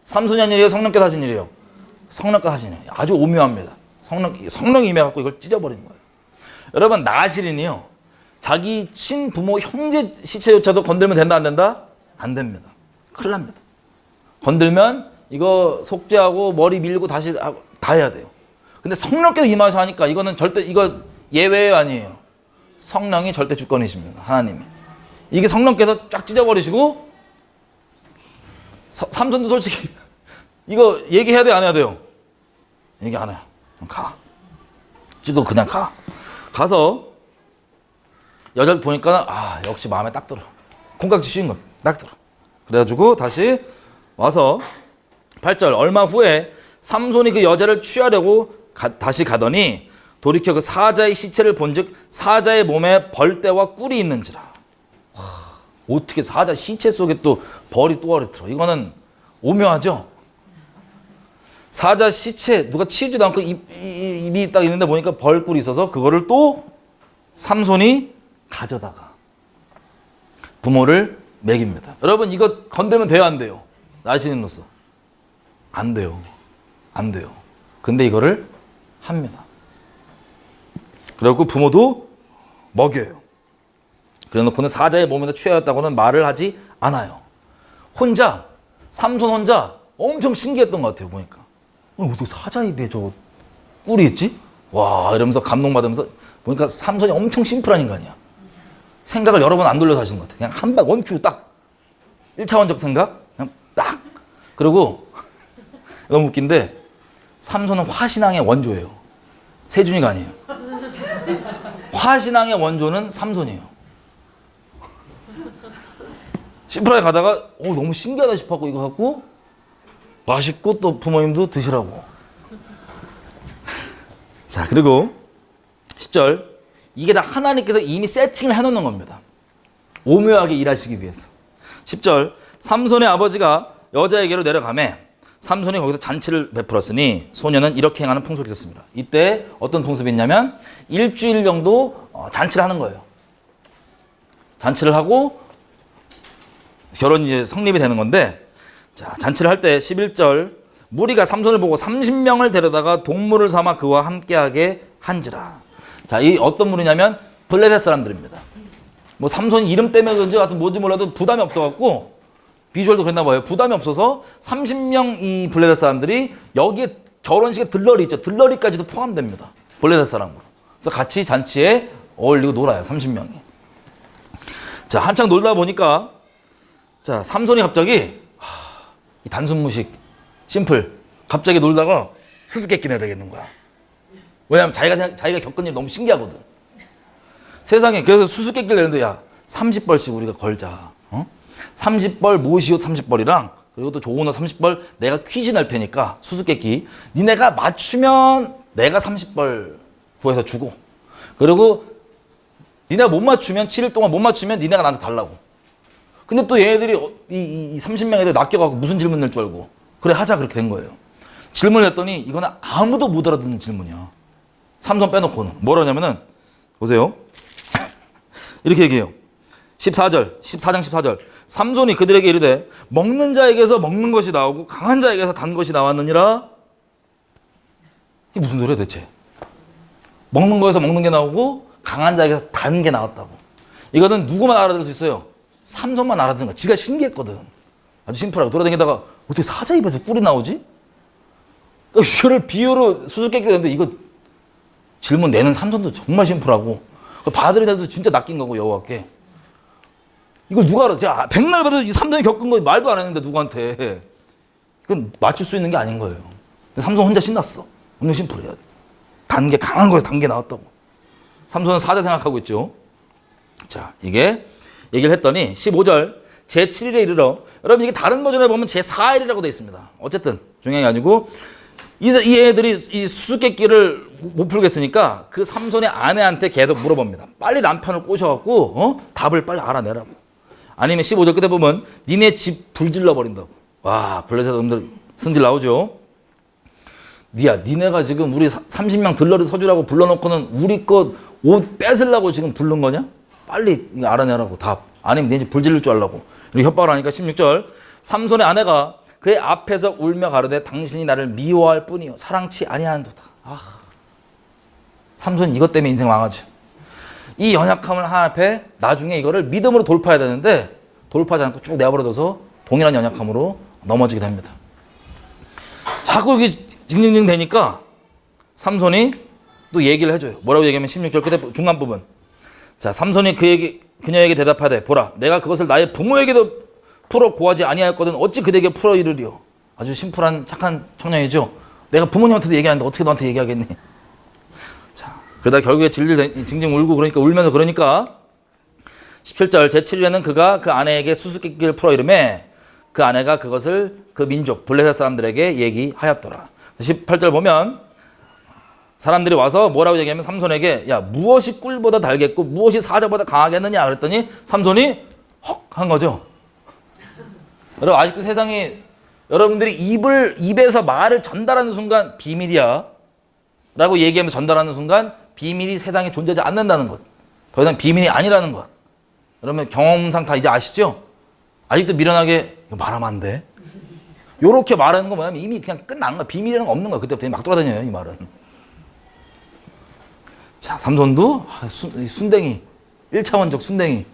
삼손이 한 일이에요? 성령께서 하신 일이에요? 성령께서 하신 일이에요. 아주 오묘합니다. 성령이 임해갖고 이걸 찢어버리는 거예요. 여러분 나실인이요. 자기 친부모 형제 시체조차도 건들면 된다 안 된다? 안 됩니다. 큰일 납니다. 건들면 이거 속죄하고 머리 밀고 다시 다 해야 돼요. 근데 성령께서 임하셔 하니까 이거는 절대 이거 예외예요 아니에요? 성령이 절대 주권이십니다. 하나님이. 이게 성령께서 쫙 찢어버리시고 삼손도 솔직히 이거 얘기해야 돼 안 해야 돼요? 얘기 안 해요. 가. 찌고 그냥 가. 가서 여자를 보니까 역시 마음에 딱 들어. 콩깍지 씌운 거 딱 들어. 그래가지고 다시 와서 8절 얼마 후에 삼손이 그 여자를 취하려고 다시 가더니 돌이켜 그 사자의 시체를 본즉 사자의 몸에 벌떼와 꿀이 있는지라. 어떻게 사자 시체 속에 또 벌이 또 들어. 이거는 오묘하죠. 사자 시체 누가 치우지도 않고 입이 딱 있는데 보니까 벌꿀이 있어서 그거를 또 삼손이 가져다가 부모를 먹입니다. 여러분 이거 건들면 돼요 안 돼요? 나신인으로서 안 돼요. 안 돼요. 근데 이거를 합니다. 그래갖고 부모도 먹여요. 그래놓고는 사자의 몸에다 취하였다고는 말을 하지 않아요. 삼손 혼자 엄청 신기했던 것 같아요. 보니까 어떻게 사자 입에 저 꿀이 있지? 와 이러면서 감동받으면서 보니까 삼손이 엄청 심플한 인간이야. 생각을 여러 번 안 돌려서 하시는 것 같아. 그냥 한 방 원큐 딱 1차원적 생각 그냥 딱. 그리고 너무 웃긴데 삼손은 화신앙의 원조예요. 세준이가 아니에요. 화신앙의 원조는 삼손이에요. 심플하게 가다가 너무 신기하다 싶었고 이거 갖고 맛있고 또 부모님도 드시라고. 자 그리고 10절 이게 다 하나님께서 이미 세팅을 해놓는 겁니다. 오묘하게 일하시기 위해서. 10절 삼손의 아버지가 여자에게로 내려가매 삼손이 거기서 잔치를 베풀었으니 소녀는 이렇게 행하는 풍속이 있었습니다. 이때 어떤 풍습이 있냐면 일주일 정도 잔치를 하는 거예요. 잔치를 하고 결혼이 이제 성립이 되는 건데, 자, 잔치를 할 때 11절 무리가 삼손을 보고 30명을 데려다가 동물을 삼아 그와 함께하게 한지라. 자, 이 어떤 무리냐면 블레셋 사람들입니다. 뭐 삼손 이름 때문에 그런지 하여튼 뭔지 몰라도 부담이 없어갖고, 비주얼도 그랬나 봐요. 부담이 없어서 30명 이 블레셋 사람들이 여기에 결혼식에 들러리 있죠. 들러리까지도 포함됩니다. 블레셋 사람으로. 그래서 같이 잔치에 어울리고 놀아요. 30명이. 자, 한창 놀다 보니까 자, 삼손이 갑자기 이 단순 무식, 심플, 갑자기 놀다가 수수께끼 내려겠는 거야. 왜냐면 자기가 겪은 일이 너무 신기하거든. 세상에. 그래서 수수께끼를 내는데, 야, 30벌씩 우리가 걸자. 30벌 모시옷 30벌이랑 그리고 또 좋은 옷 30벌 내가 퀴즈 낼 테니까 수수께끼 니네가 맞추면 내가 30벌 구해서 주고, 그리고 니네가 못 맞추면 7일 동안 못 맞추면 니네가 나한테 달라고. 근데 또 얘네들이 이 30명 애들 낚여가고 무슨 질문 낼 줄 알고 그래 하자 그렇게 된 거예요. 질문을 했더니 이거는 아무도 못 알아듣는 질문이야. 삼손 빼놓고는. 뭐라냐면은 보세요. 이렇게 얘기해요. 14절 14장 14절 삼손이 그들에게 이르되 먹는 자에게서 먹는 것이 나오고 강한 자에게서 단 것이 나왔느니라. 이게 무슨 소리야 대체. 먹는 거에서 먹는 게 나오고 강한 자에게서 단 게 나왔다고. 이거는 누구만 알아들을 수 있어요? 삼손만 알아듣는 거야. 지가 신기했거든. 아주 심플하고 돌아다니다가 어떻게 사자 입에서 꿀이 나오지? 이거를 비유로 수수께끼가 되는데 이거 질문 내는 삼손도 정말 심플하고 받으려도 진짜 낚인 거고 여호와께. 이걸 누가 알아? 제가 백날 봐도 이 삼손이 겪은 거 말도 안 했는데 누구한테. 이건 맞출 수 있는 게 아닌 거예요. 근데 삼손 혼자 신났어. 엄청 심플해요. 단계 강한 거에서 단계 나왔다고. 삼손은 사자 생각하고 있죠. 자, 이게 얘기를 했더니 15절 제7일에 이르러, 여러분 이게 다른 버전에 보면 제4일이라고 되어 있습니다. 어쨌든 중요한 게 아니고 이 애들이 이 수수께끼를 못 풀겠으니까 그 삼손의 아내한테 계속 물어봅니다. 빨리 남편을 꼬셔갖고 답을 빨리 알아내라고. 아니면 15절 끝에 보면 니네 집 불질러 버린다고. 와, 블레셋 놈들 승질 나오죠. 니네가 지금 우리 30명 들러리 서주라고 불러놓고는 우리 것 옷 뺏으려고 지금 부른 거냐? 빨리 이거 알아내라고 답. 아니면 내 집 불질릴 줄 알라고. 이렇게 협박을 하니까 16절 삼손의 아내가 그의 앞에서 울며 가로되 당신이 나를 미워할 뿐이요 사랑치 아니하는도다. 삼손이 이것 때문에 인생 망하죠. 이 연약함을 하나 앞에 나중에 이거를 믿음으로 돌파해야 되는데 돌파하지 않고 쭉 내버려둬서 동일한 연약함으로 넘어지게 됩니다. 자꾸 이게 징징징 되니까 삼손이 또 얘기를 해줘요. 뭐라고 얘기하면 16절 끝에 중간 부분. 자, 삼손이 그녀에게 대답하되 보라 내가 그것을 나의 부모에게도 풀어 고하지 아니하였거든 어찌 그대에게 풀어 이르리요. 아주 심플한 착한 청년이죠. 내가 부모님한테도 얘기하는데 어떻게 너한테 얘기하겠니. 자, 그러다 결국에 징징 울고 그러니까 울면서 그러니까 17절 제7일에는 그가 그 아내에게 수수께끼를 풀어 이르매 그 아내가 그것을 그 민족 블레셋 사람들에게 얘기하였더라. 18절 보면 사람들이 와서 뭐라고 얘기하면 삼손에게 야 무엇이 꿀보다 달겠고 무엇이 사자보다 강하겠느냐 그랬더니 삼손이 헉 한 거죠. 여러분 아직도 세상에 여러분들이 입에서 말을 전달하는 순간 비밀이야 라고 얘기하면서 전달하는 순간 비밀이 세상에 존재하지 않는다는 것. 더 이상 비밀이 아니라는 것. 여러분 경험상 다 이제 아시죠? 아직도 미련하게 이거 말하면 안 돼. 요렇게 말하는 거 뭐냐면 이미 그냥 끝난 거야. 비밀이라는 거 없는 거야. 그때부터 막 돌아다녀요 이 말은. 자, 삼손도 순댕이 1차원적 순댕이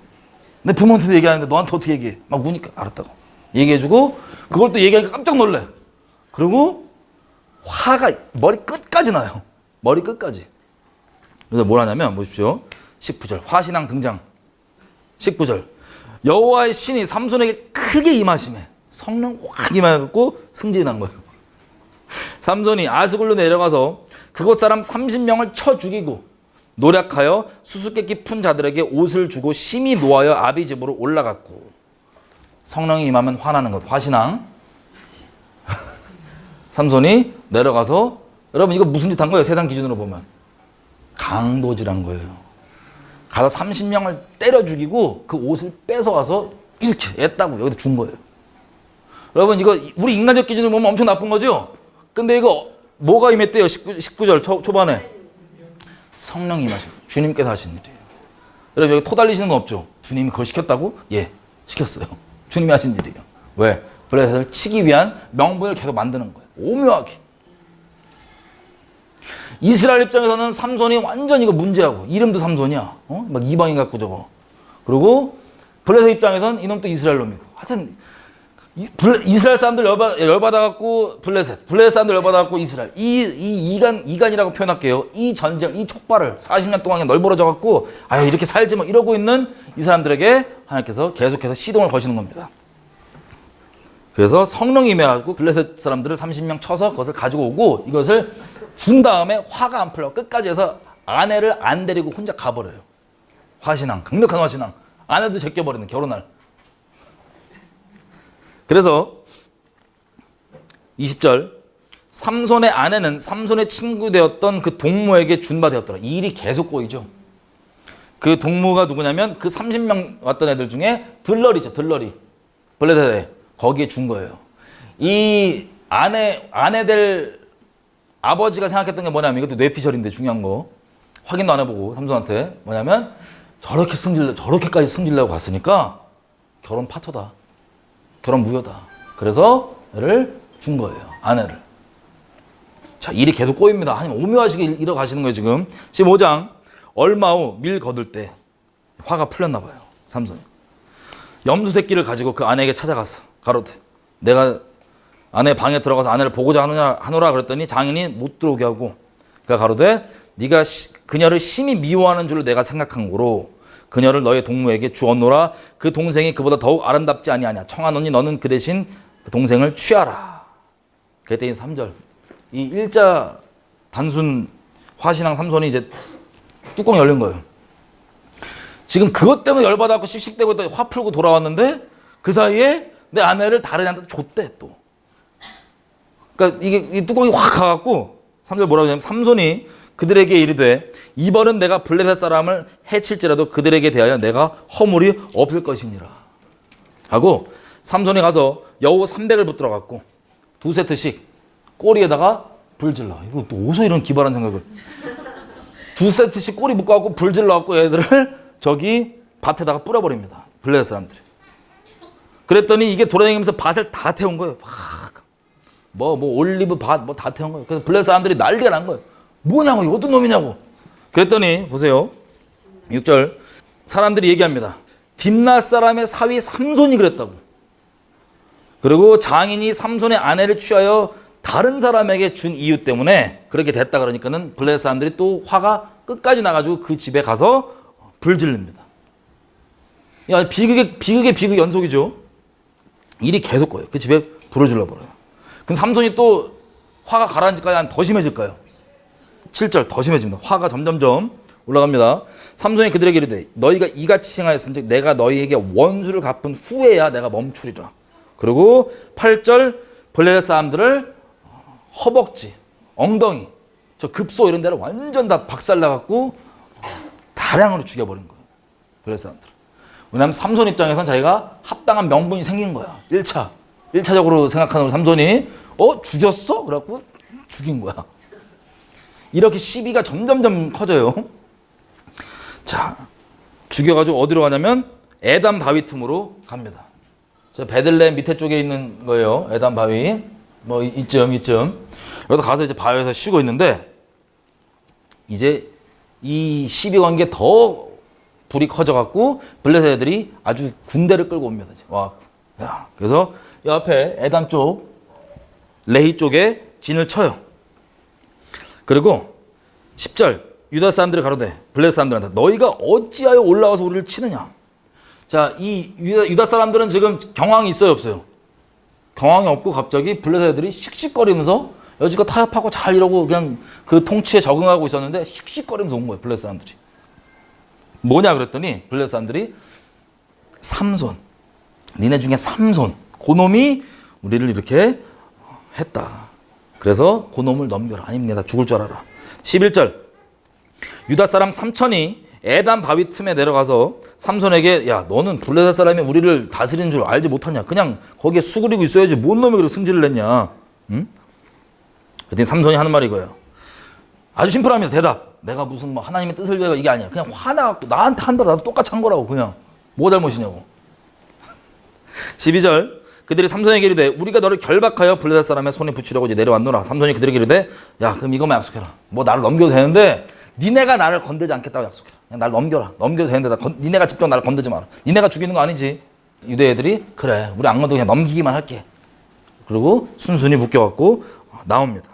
내 부모한테도 얘기하는데 너한테 어떻게 얘기해. 막 우니까 알았다고 얘기해주고 그걸 또 얘기하니까 깜짝 놀래. 그리고 화가 머리 끝까지 나요. 머리 끝까지. 그래서 뭘 하냐면 보십시오. 19절 화신앙 등장. 19절 여호와의 신이 삼손에게 크게 임하심에 성령 확 임하고 승진이 난 거예요. 삼손이 아스굴로 내려가서 그곳 사람 30명을 쳐 죽이고 노력하여 수수께끼 푼 자들에게 옷을 주고 심히 노하여 아비 집으로 올라갔고. 성령이 임하면 화나는 것. 화신앙. 삼손이 내려가서 여러분 이거 무슨 짓 한 거예요? 세상 기준으로 보면 강도질한 거예요. 가서 30명을 때려 죽이고 그 옷을 뺏어와서 이렇게 했다고 여기다 준 거예요. 여러분 이거 우리 인간적 기준으로 보면 엄청 나쁜 거죠? 근데 이거 뭐가 임했대요? 19절 초반에. 성령이 임하신 주님께서 하신 일이에요. 여러분 여기 토 달리시는 거 없죠? 주님이 그걸 시켰다고? 예, 시켰어요. 주님이 하신 일이에요. 왜? 블레셋을 치기 위한 명분을 계속 만드는 거예요. 오묘하게. 이스라엘 입장에서는 삼손이 완전 이거 문제하고 이름도 삼손이야. 막 이방인 같고 저거. 그리고 블레셋 입장에서는 이놈도 이스라엘 놈이고. 하여튼 이스라엘 사람들 열받아갖고 블레셋 사람들 열받아갖고 이스라엘. 이간이라고 표현할게요. 이 전쟁, 이 촉발을 40년 동안 널브러져갖고 아유 이렇게 살지 뭐 이러고 있는 이 사람들에게 하나님께서 계속해서 시동을 거시는 겁니다. 그래서 성령이 임해가지고 블레셋 사람들을 30명 쳐서 그것을 가지고 오고 이것을 준 다음에 화가 안 풀려 끝까지 해서 아내를 안 데리고 혼자 가버려요. 화신앙, 강력한 화신앙. 아내도 제껴버리는 결혼할. 그래서 20절 삼손의 아내는 삼손의 친구 되었던 그 동무에게 준바되었더라. 이 일이 계속 꼬이죠. 그 동무가 누구냐면 그 30명 왔던 애들 중에 들러리죠. 들러리. 블레셋에 거기에 준 거예요. 이 아내들 아버지가 생각했던 게 뭐냐면 이것도 뇌피셜인데 중요한 거 확인도 안 해보고 삼손한테 뭐냐면 저렇게까지 승질내고 갔으니까 결혼 파토다. 결혼 무효다. 그래서 애를 준 거예요. 아내를. 자, 일이 계속 꼬입니다. 하나님 오묘하시게 이뤄가시는 거예요, 지금. 15장. 얼마 후 밀 거둘 때 화가 풀렸나 봐요. 삼손이. 염소 새끼를 가지고 그 아내에게 찾아갔어. 가로되 내가 아내 방에 들어가서 아내를 보고자 하노라 그랬더니 장인이 못 들어오게 하고 그가 가로되 네가 그녀를 심히 미워하는 줄을 내가 생각한 거로 그녀를 너의 동무에게 주었노라. 그 동생이 그보다 더욱 아름답지 아니하냐. 청하노니 너는 그 대신 그 동생을 취하라. 그랬더니 3절. 이 일자 단순 화신앙 삼손이 이제 뚜껑이 열린 거예요. 지금 그것 때문에 열받아갖고 씩씩대고 화 풀고 돌아왔는데 그 사이에 내 아내를 다른 애한테 줬대 또. 그러니까 이게 이 뚜껑이 확 가갖고 3절 뭐라고 하냐면 삼손이 그들에게 이르되 이번은 내가 블레셋 사람을 해칠지라도 그들에게 대하여 내가 허물이 없을 것이니라 하고 삼손이 가서 여우 300을 붙들어 갖고 2세트씩 꼬리에다가 불질러. 이거 또 어디서 이런 기발한 생각을. 2세트씩 꼬리 묶어갖고 불질러 갖고 얘들을 저기 밭에다가 뿌려버립니다. 블레셋 사람들이. 그랬더니 이게 돌아다니면서 밭을 다 태운 거예요. 뭐 올리브 밭 뭐 다 태운 거예요. 그래서 블레셋 사람들이 난리가 난 거예요. 뭐냐고, 이거 어떤 놈이냐고. 그랬더니 보세요. 6절 사람들이 얘기합니다. 딥낫 사람의 사위 삼손이 그랬다고. 그리고 장인이 삼손의 아내를 취하여 다른 사람에게 준 이유 때문에 그렇게 됐다 그러니까는 블레셋 사람들이 또 화가 끝까지 나가지고 그 집에 가서 불 지릅니다. 야, 비극의 연속이죠. 일이 계속 거예요. 그 집에 불을 질러버려요. 그럼 삼손이 또 화가 가라앉을까요? 더 심해질까요? 7절 더 심해집니다. 화가 점점점 올라갑니다. 삼손이 그들에게 이르되 너희가 이같이 행하였은즉 내가 너희에게 원수를 갚은 후에야 내가 멈추리라. 그리고 8절 블레셋 사람들을 허벅지, 엉덩이, 저 급소 이런 데를 완전 다 박살나갖고 다량으로 죽여버린 거예요. 블레셋 사람들. 왜냐하면 삼손 입장에서는 자기가 합당한 명분이 생긴 거야. 1차적으로 생각하는 우리 삼손이 죽였어? 그래갖고 죽인 거야. 이렇게 시비가 점점점 커져요. 자, 죽여가지고 어디로 가냐면 에담 바위 틈으로 갑니다. 저 베들레헴 밑에 쪽에 있는 거예요. 에담 바위. 뭐 이쯤. 여기서 가서 이제 바위에서 쉬고 있는데 이제 이 시비 건 게 더 불이 커져갖고 블레셋 애들이 아주 군대를 끌고 옵니다. 와, 야, 그래서 이 앞에 에담 쪽, 레히 쪽에 진을 쳐요. 그리고 10절 유다 사람들이 가로되 블레셋 사람들한테 너희가 어찌하여 올라와서 우리를 치느냐. 자, 이 유다 사람들은 지금 경황이 있어요, 없어요? 경황이 없고 갑자기 블레셋 애들이 씩씩거리면서 여지껏 타협하고 잘 이러고 그냥 그 통치에 적응하고 있었는데 씩씩거리면서 온 거예요, 블레셋 사람들이. 뭐냐 그랬더니 블레셋 사람들이 삼손, 니네 중에 삼손, 그놈이 우리를 이렇게 했다. 그래서 그놈을 넘겨라. 아니면 내가 죽을 줄 알아라. 11절 유다 사람 3천이 에담 바위 틈에 내려가서 삼손에게 야 너는 블레셋 사람이 우리를 다스리는 줄 알지 못하냐. 그냥 거기에 수그리고 있어야지 뭔 놈이 그렇게 승질을 냈냐. 응? 그랬더니 삼손이 하는 말이 이거예요. 아주 심플합니다. 대답. 내가 무슨 뭐 하나님의 뜻을 위해 이게 아니야. 그냥 화나갖고 나한테 한다고 나도 똑같이 한 거라고. 그냥 뭐가 잘못이냐고. 12절 그들이 삼손에게 이르되 우리가 너를 결박하여 블레셋 사람의 손에 붙이려고 이제 내려왔노라. 삼손이 그들에게 이르되 야 그럼 이것만 약속해라. 뭐 나를 넘겨도 되는데 니네가 나를 건들지 않겠다고 약속해라. 그냥 날 넘겨라. 넘겨도 되는데 니네가 직접 나를 건들지 마라. 니네가 죽이는 거 아니지. 유대 애들이 그래 우리 안 건들고 그냥 넘기기만 할게. 그리고 순순히 묶여갖고 나옵니다.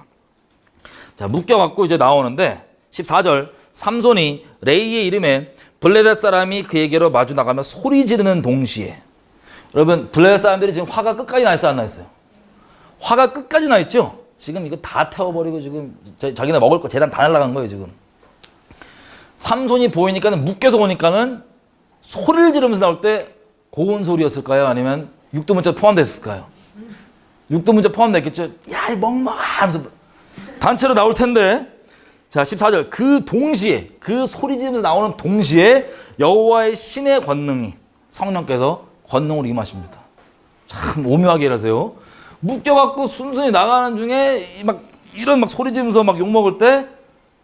자 묶여갖고 이제 나오는데 14절 삼손이 레이의 이름에 블레셋 사람이 그에게로 마주 나가며 소리 지르는 동시에 여러분 블레셋 사람들이 지금 화가 끝까지 나 있어 안 나 있어요? 화가 끝까지 나 있죠? 지금 이거 다 태워버리고 지금 자기네 먹을 거 재단 다 날라간 거예요 지금. 삼손이 보이니까는 묶여서 오니까는 소리를 지르면서 나올 때 고운 소리였을까요? 아니면 육두문자 포함됐을까요? 육두문자 포함됐겠죠? 야 이 멍멍아 하면서 단체로 나올 텐데 자 14절 그 동시에 그 소리 지르면서 나오는 동시에 여호와의 신의 권능이 성령께서 권능으로 임하십니다. 참 오묘하게 일하세요. 묶여갖고 순순히 나가는 중에 막 이런 막 소리 지르면서 막 욕먹을 때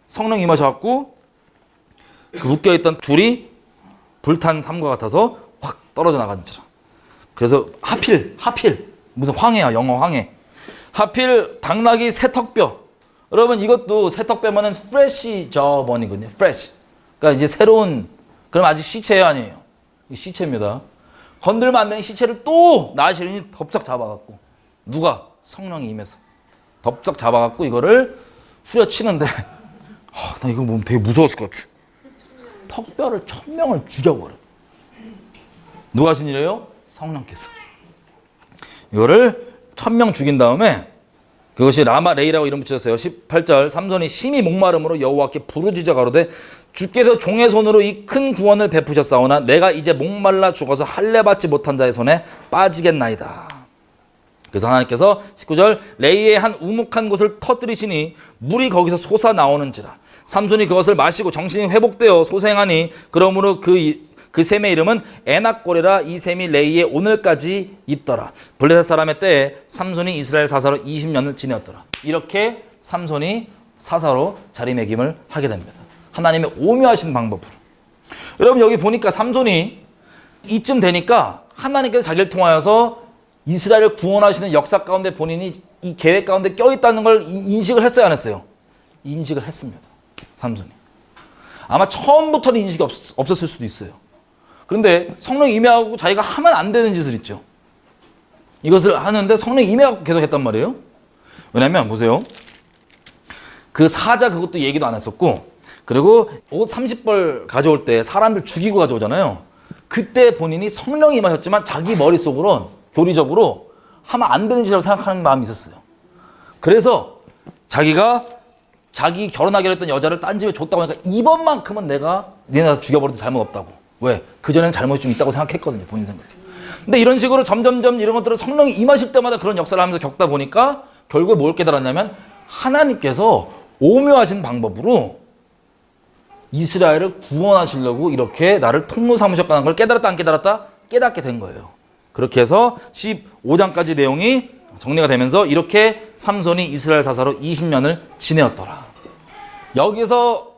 성령이 임하셔갖고 그 묶여있던 줄이 불탄 삼과 같아서 확 떨어져 나가는지라. 그래서 하필 무슨 황해야 영어 황해. 하필 당나귀 새턱뼈. 여러분 이것도 새턱뼈면은 프레시 저번이거든요. 프레시. 그러니까 이제 새로운 그럼 아직 시체예요 아니에요? 시체입니다. 건들면 안 되는 시체를 또 나시린이 덥석 잡아갖고 누가? 성령이 임해서 덥석 잡아갖고 이거를 후려치는데 나 이거 보면 되게 무서웠을 것 같아. 턱뼈를 1000명을 죽여버려. 누가 하신 일이에요? 성령께서. 이거를 1000명 죽인 다음에 그것이 라마 레이라고 이름 붙였어요. 18절 삼손이 심히 목마름으로 여호와께 부르짖어 가로되 주께서 종의 손으로 이 큰 구원을 베푸셨사오나 내가 이제 목말라 죽어서 할례 받지 못한 자의 손에 빠지겠나이다. 그래서 하나님께서 19절 레이의 한 우묵한 곳을 터뜨리시니 물이 거기서 솟아 나오는지라. 삼손이 그것을 마시고 정신이 회복되어 소생하니 그러므로 그 샘의 이름은 에낙골이라. 이 샘이 레이에 오늘까지 있더라. 블레셋 사람의 때에 삼손이 이스라엘 사사로 20년을 지내었더라. 이렇게 삼손이 사사로 자리매김을 하게 됩니다. 하나님의 오묘하신 방법으로. 여러분 여기 보니까 삼손이 이쯤 되니까 하나님께서 자기를 통하여서 이스라엘을 구원하시는 역사 가운데 본인이 이 계획 가운데 껴있다는 걸 인식을 했어요 안 했어요? 인식을 했습니다. 삼손이. 아마 처음부터는 인식이 없었을 수도 있어요. 그런데 성령이 임해하고 자기가 하면 안 되는 짓을 있죠. 이것을 하는데 성령이 임해하고 계속 했단 말이에요. 왜냐면 보세요. 그 사자 그것도 얘기도 안 했었고 그리고 옷 30벌 가져올 때 사람들 죽이고 가져오잖아요. 그때 본인이 성령이 임하셨지만 자기 머릿속으론 교리적으로 하면 안 되는 짓이라고 생각하는 마음이 있었어요. 그래서 자기가 자기 결혼하기로 했던 여자를 딴 집에 줬다고 하니까 이번만큼은 내가 니네 죽여버려도 잘못 없다고. 왜? 그전에는 잘못이 좀 있다고 생각했거든요. 본인 생각에. 근데 이런 식으로 점점점 이런 것들을 성령이 임하실 때마다 그런 역사를 하면서 겪다 보니까 결국에 뭘 깨달았냐면 하나님께서 오묘하신 방법으로 이스라엘을 구원하시려고 이렇게 나를 통로 삼으셨다는 걸 깨달았다 안 깨달았다? 깨닫게 된 거예요. 그렇게 해서 15장까지 내용이 정리가 되면서 이렇게 삼손이 이스라엘 사사로 20년을 지내었더라. 여기서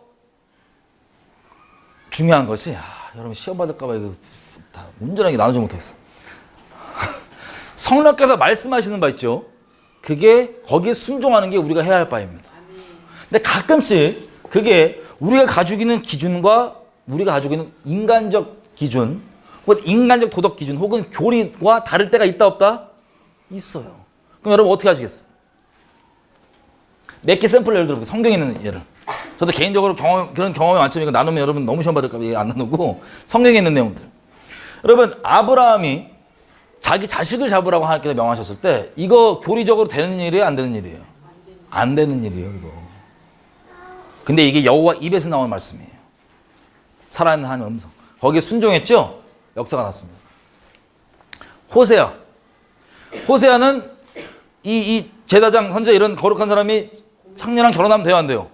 중요한 것이 여러분 시험 받을까 봐 이거 다 온전하게 나누지 못하겠어. 성령께서 말씀하시는 바 있죠. 그게 거기에 순종하는 게 우리가 해야 할 바입니다. 근데 가끔씩 그게 우리가 가지고 있는 기준과 우리가 가지고 있는 인간적 기준 혹은 인간적 도덕 기준 혹은 교리와 다를 때가 있다 없다? 있어요. 그럼 여러분 어떻게 하시겠어요? 몇 개 샘플 예를 들어볼게요. 성경에 있는 예를. 저도 개인적으로 그런 경험이 많지만 이거 나누면 여러분 너무 시험 받을까 봐 안 나누고 성경에 있는 내용들. 여러분 아브라함이 자기 자식을 잡으라고 하나님께서 명하셨을 때 이거 교리적으로 되는 일이에요? 안 되는 일이에요? 안 되는 일이에요 이거. 근데 이게 여호와 입에서 나온 말씀이에요. 살아있는 하나님의 음성. 거기에 순종했죠? 역사가 났습니다. 호세아는 이 제사장 선제 이런 거룩한 사람이 창녀랑 결혼하면 돼요 안 돼요?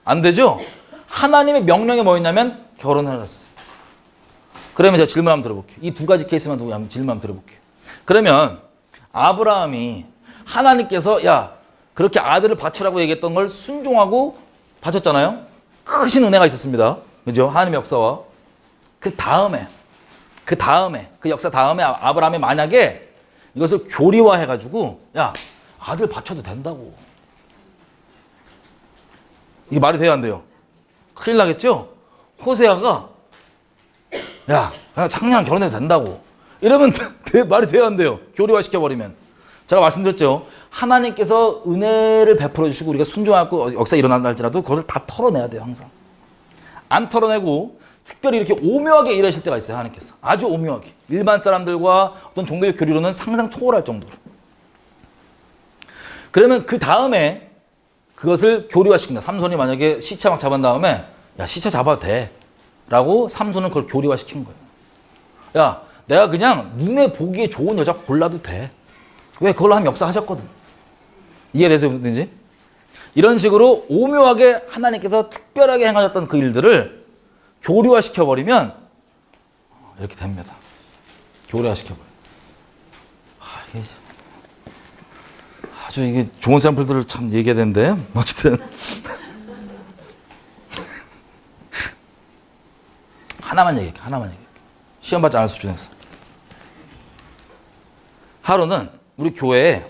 안 되죠? 하나님의 명령이 뭐였냐면 결혼을 했어요. 그러면 제가 질문 한번 들어볼게요. 이 두 가지 케이스만 두고 한번 질문 한번 들어볼게요. 그러면 아브라함이 하나님께서 야 그렇게 아들을 바치라고 얘기했던 걸 순종하고 바쳤잖아요. 크신 은혜가 있었습니다. 그죠? 하나님의 역사와 그 다음에 그 역사 다음에 아브라함이 만약에 이것을 교리화해가지고 야 아들 바쳐도 된다고, 이게 말이 돼야 안 돼요? 큰일 나겠죠? 호세아가 야 그냥 창녀랑 결혼해도 된다고 이러면 말이 돼야 안 돼요? 교리화 시켜버리면. 제가 말씀드렸죠. 하나님께서 은혜를 베풀어 주시고 우리가 순종하고 역사 일어난다 할지라도 그것을 다 털어내야 돼요. 항상 안 털어내고 특별히 이렇게 오묘하게 일하실 때가 있어요. 하나님께서 아주 오묘하게 일반 사람들과 어떤 종교적 교리로는 상상 초월할 정도로. 그러면 그 다음에 그것을 교리화시킨다. 삼손이 만약에 시체 막 잡은 다음에 야 시체 잡아도 돼 라고 삼손은 그걸 교리화시킨 거예요. 야 내가 그냥 눈에 보기에 좋은 여자 골라도 돼. 왜? 그걸로 한 역사 하셨거든. 이해되세요? 무슨 뜻인지? 이런 식으로 오묘하게 하나님께서 특별하게 행하셨던 그 일들을 교리화시켜버리면 이렇게 됩니다. 교리화시켜버려요. 아주 이게 좋은 샘플들을 참 얘기해야 되는데 어쨌든 하나만 얘기할게. 시험 받지 않을 수준에서. 하루는 우리 교회에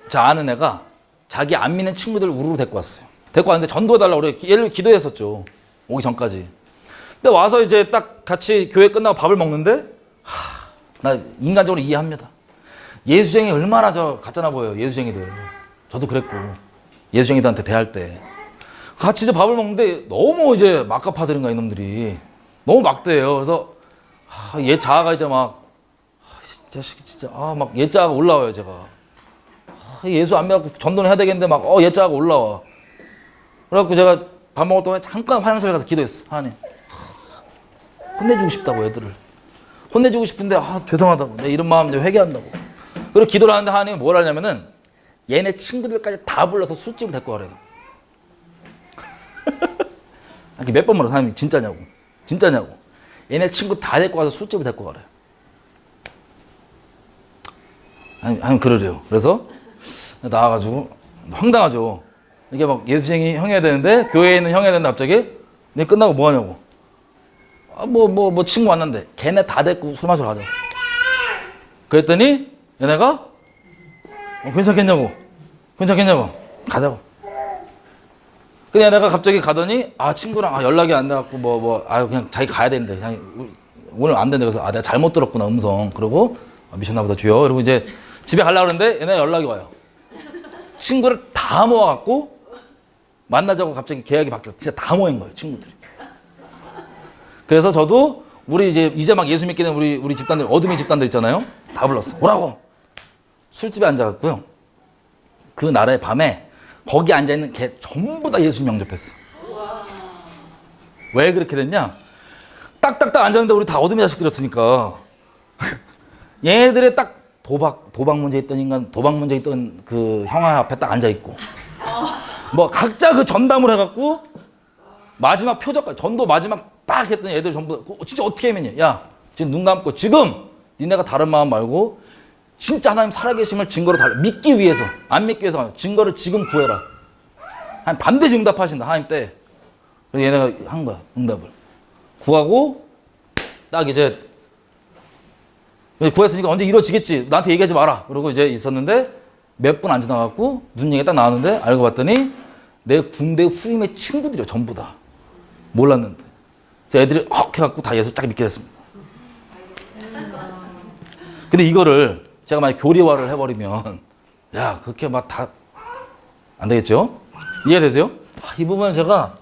저 아는 애가 자기 안 믿는 친구들 우르르 데리고 왔어요. 데리고 왔는데 전도해달라고 우리 얘를 기도했었죠. 오기 전까지. 근데 와서 이제 딱 같이 교회 끝나고 밥을 먹는데 나 인간적으로 이해합니다. 예수쟁이 얼마나 저 가짜나 보여요. 예수쟁이들. 저도 그랬고 예수쟁이들한테 대할 때 같이 이제 밥을 먹는데 너무 이제 막가파들인가 이놈들이 너무 막대해요. 그래서 얘 자아가 이제 막 진짜 막 얘 자아가 올라와요. 제가 예수 안 믿고 전도는 해야 되겠는데 막 얘 자아가 올라와. 그래갖고 제가 밥 먹을 동안에 잠깐 화장실 가서 기도했어. 하나님 혼내주고 싶다고 애들을 혼내주고 싶은데 죄송하다고 내 이런 마음 이제 회개한다고. 그리고 기도를 하는데 하나님이 뭘 하냐면은 얘네 친구들까지 다 불러서 술집을 데리고 가래요. 몇 번 물어. 하나님 진짜냐고 얘네 친구 다 데리고 가서 술집을 데리고 가래요. 아니 그러래요. 그래서 나와가지고 황당하죠. 이게 막 예수쟁이 형 해야 되는데 교회에 있는 형 해야 되는데 갑자기 네 끝나고 뭐 하냐고. 뭐 친구 왔는데 걔네 다 데리고 술 마시러 가자. 그랬더니 얘네가 괜찮겠냐고 가자고. 근데 얘네가 갑자기 가더니 친구랑 연락이 안 돼갖고 그냥 자기 가야 되는데 그냥 오늘 안 된다. 그래서 내가 잘못 들었구나 음성. 그러고 미쳤나 보다 주여. 그리고 이제 집에 가려고 그러는데 얘네 연락이 와요. 친구를 다 모아갖고 만나자고 갑자기 계약이 바뀌어. 진짜 다 모인 거예요, 친구들이. 그래서 저도 우리 이제 막 예수 믿게 된 우리 집단들, 어둠의 집단들 있잖아요. 다 불렀어. 오라고. 술집에 앉아갖고요. 그 날의 밤에 거기 앉아있는 걔 전부 다 예수 영접했어. 왜 그렇게 됐냐? 딱딱딱 앉았는데 우리 다 어둠의 자식들이었으니까. 얘네들의 딱 도박 문제 있던 인간, 도박 문제 있던 그 형아 앞에 딱 앉아있고. 각자 그 전담을 해갖고 마지막 표적까지, 전도 마지막 딱 했더니 애들 전부 진짜 어떻게 하면요? 야, 지금 눈 감고 지금 니네가 다른 마음 말고 진짜 하나님 살아계심을 증거로 믿기 위해서, 안 믿기 위해서 증거를 지금 구해라. 하나님 반드시 응답하신다. 하나님 때. 그래서 얘네가 한 거야. 응답을. 구하고 딱 이제 구했으니까 언제 이루어지겠지. 나한테 얘기하지 마라. 그러고 이제 있었는데 몇 분 안 지나갖고 눈 얘기가 딱 나왔는데 알고 봤더니 내 군대 후임의 친구들이야. 전부 다. 몰랐는데. 그래서 애들이 해갖고 다 예수 쫙 믿게 됐습니다. 근데 이거를 제가 만약 교리화를 해버리면 야 그렇게 막 다 안 되겠죠? 이해되세요? 이 부분은 제가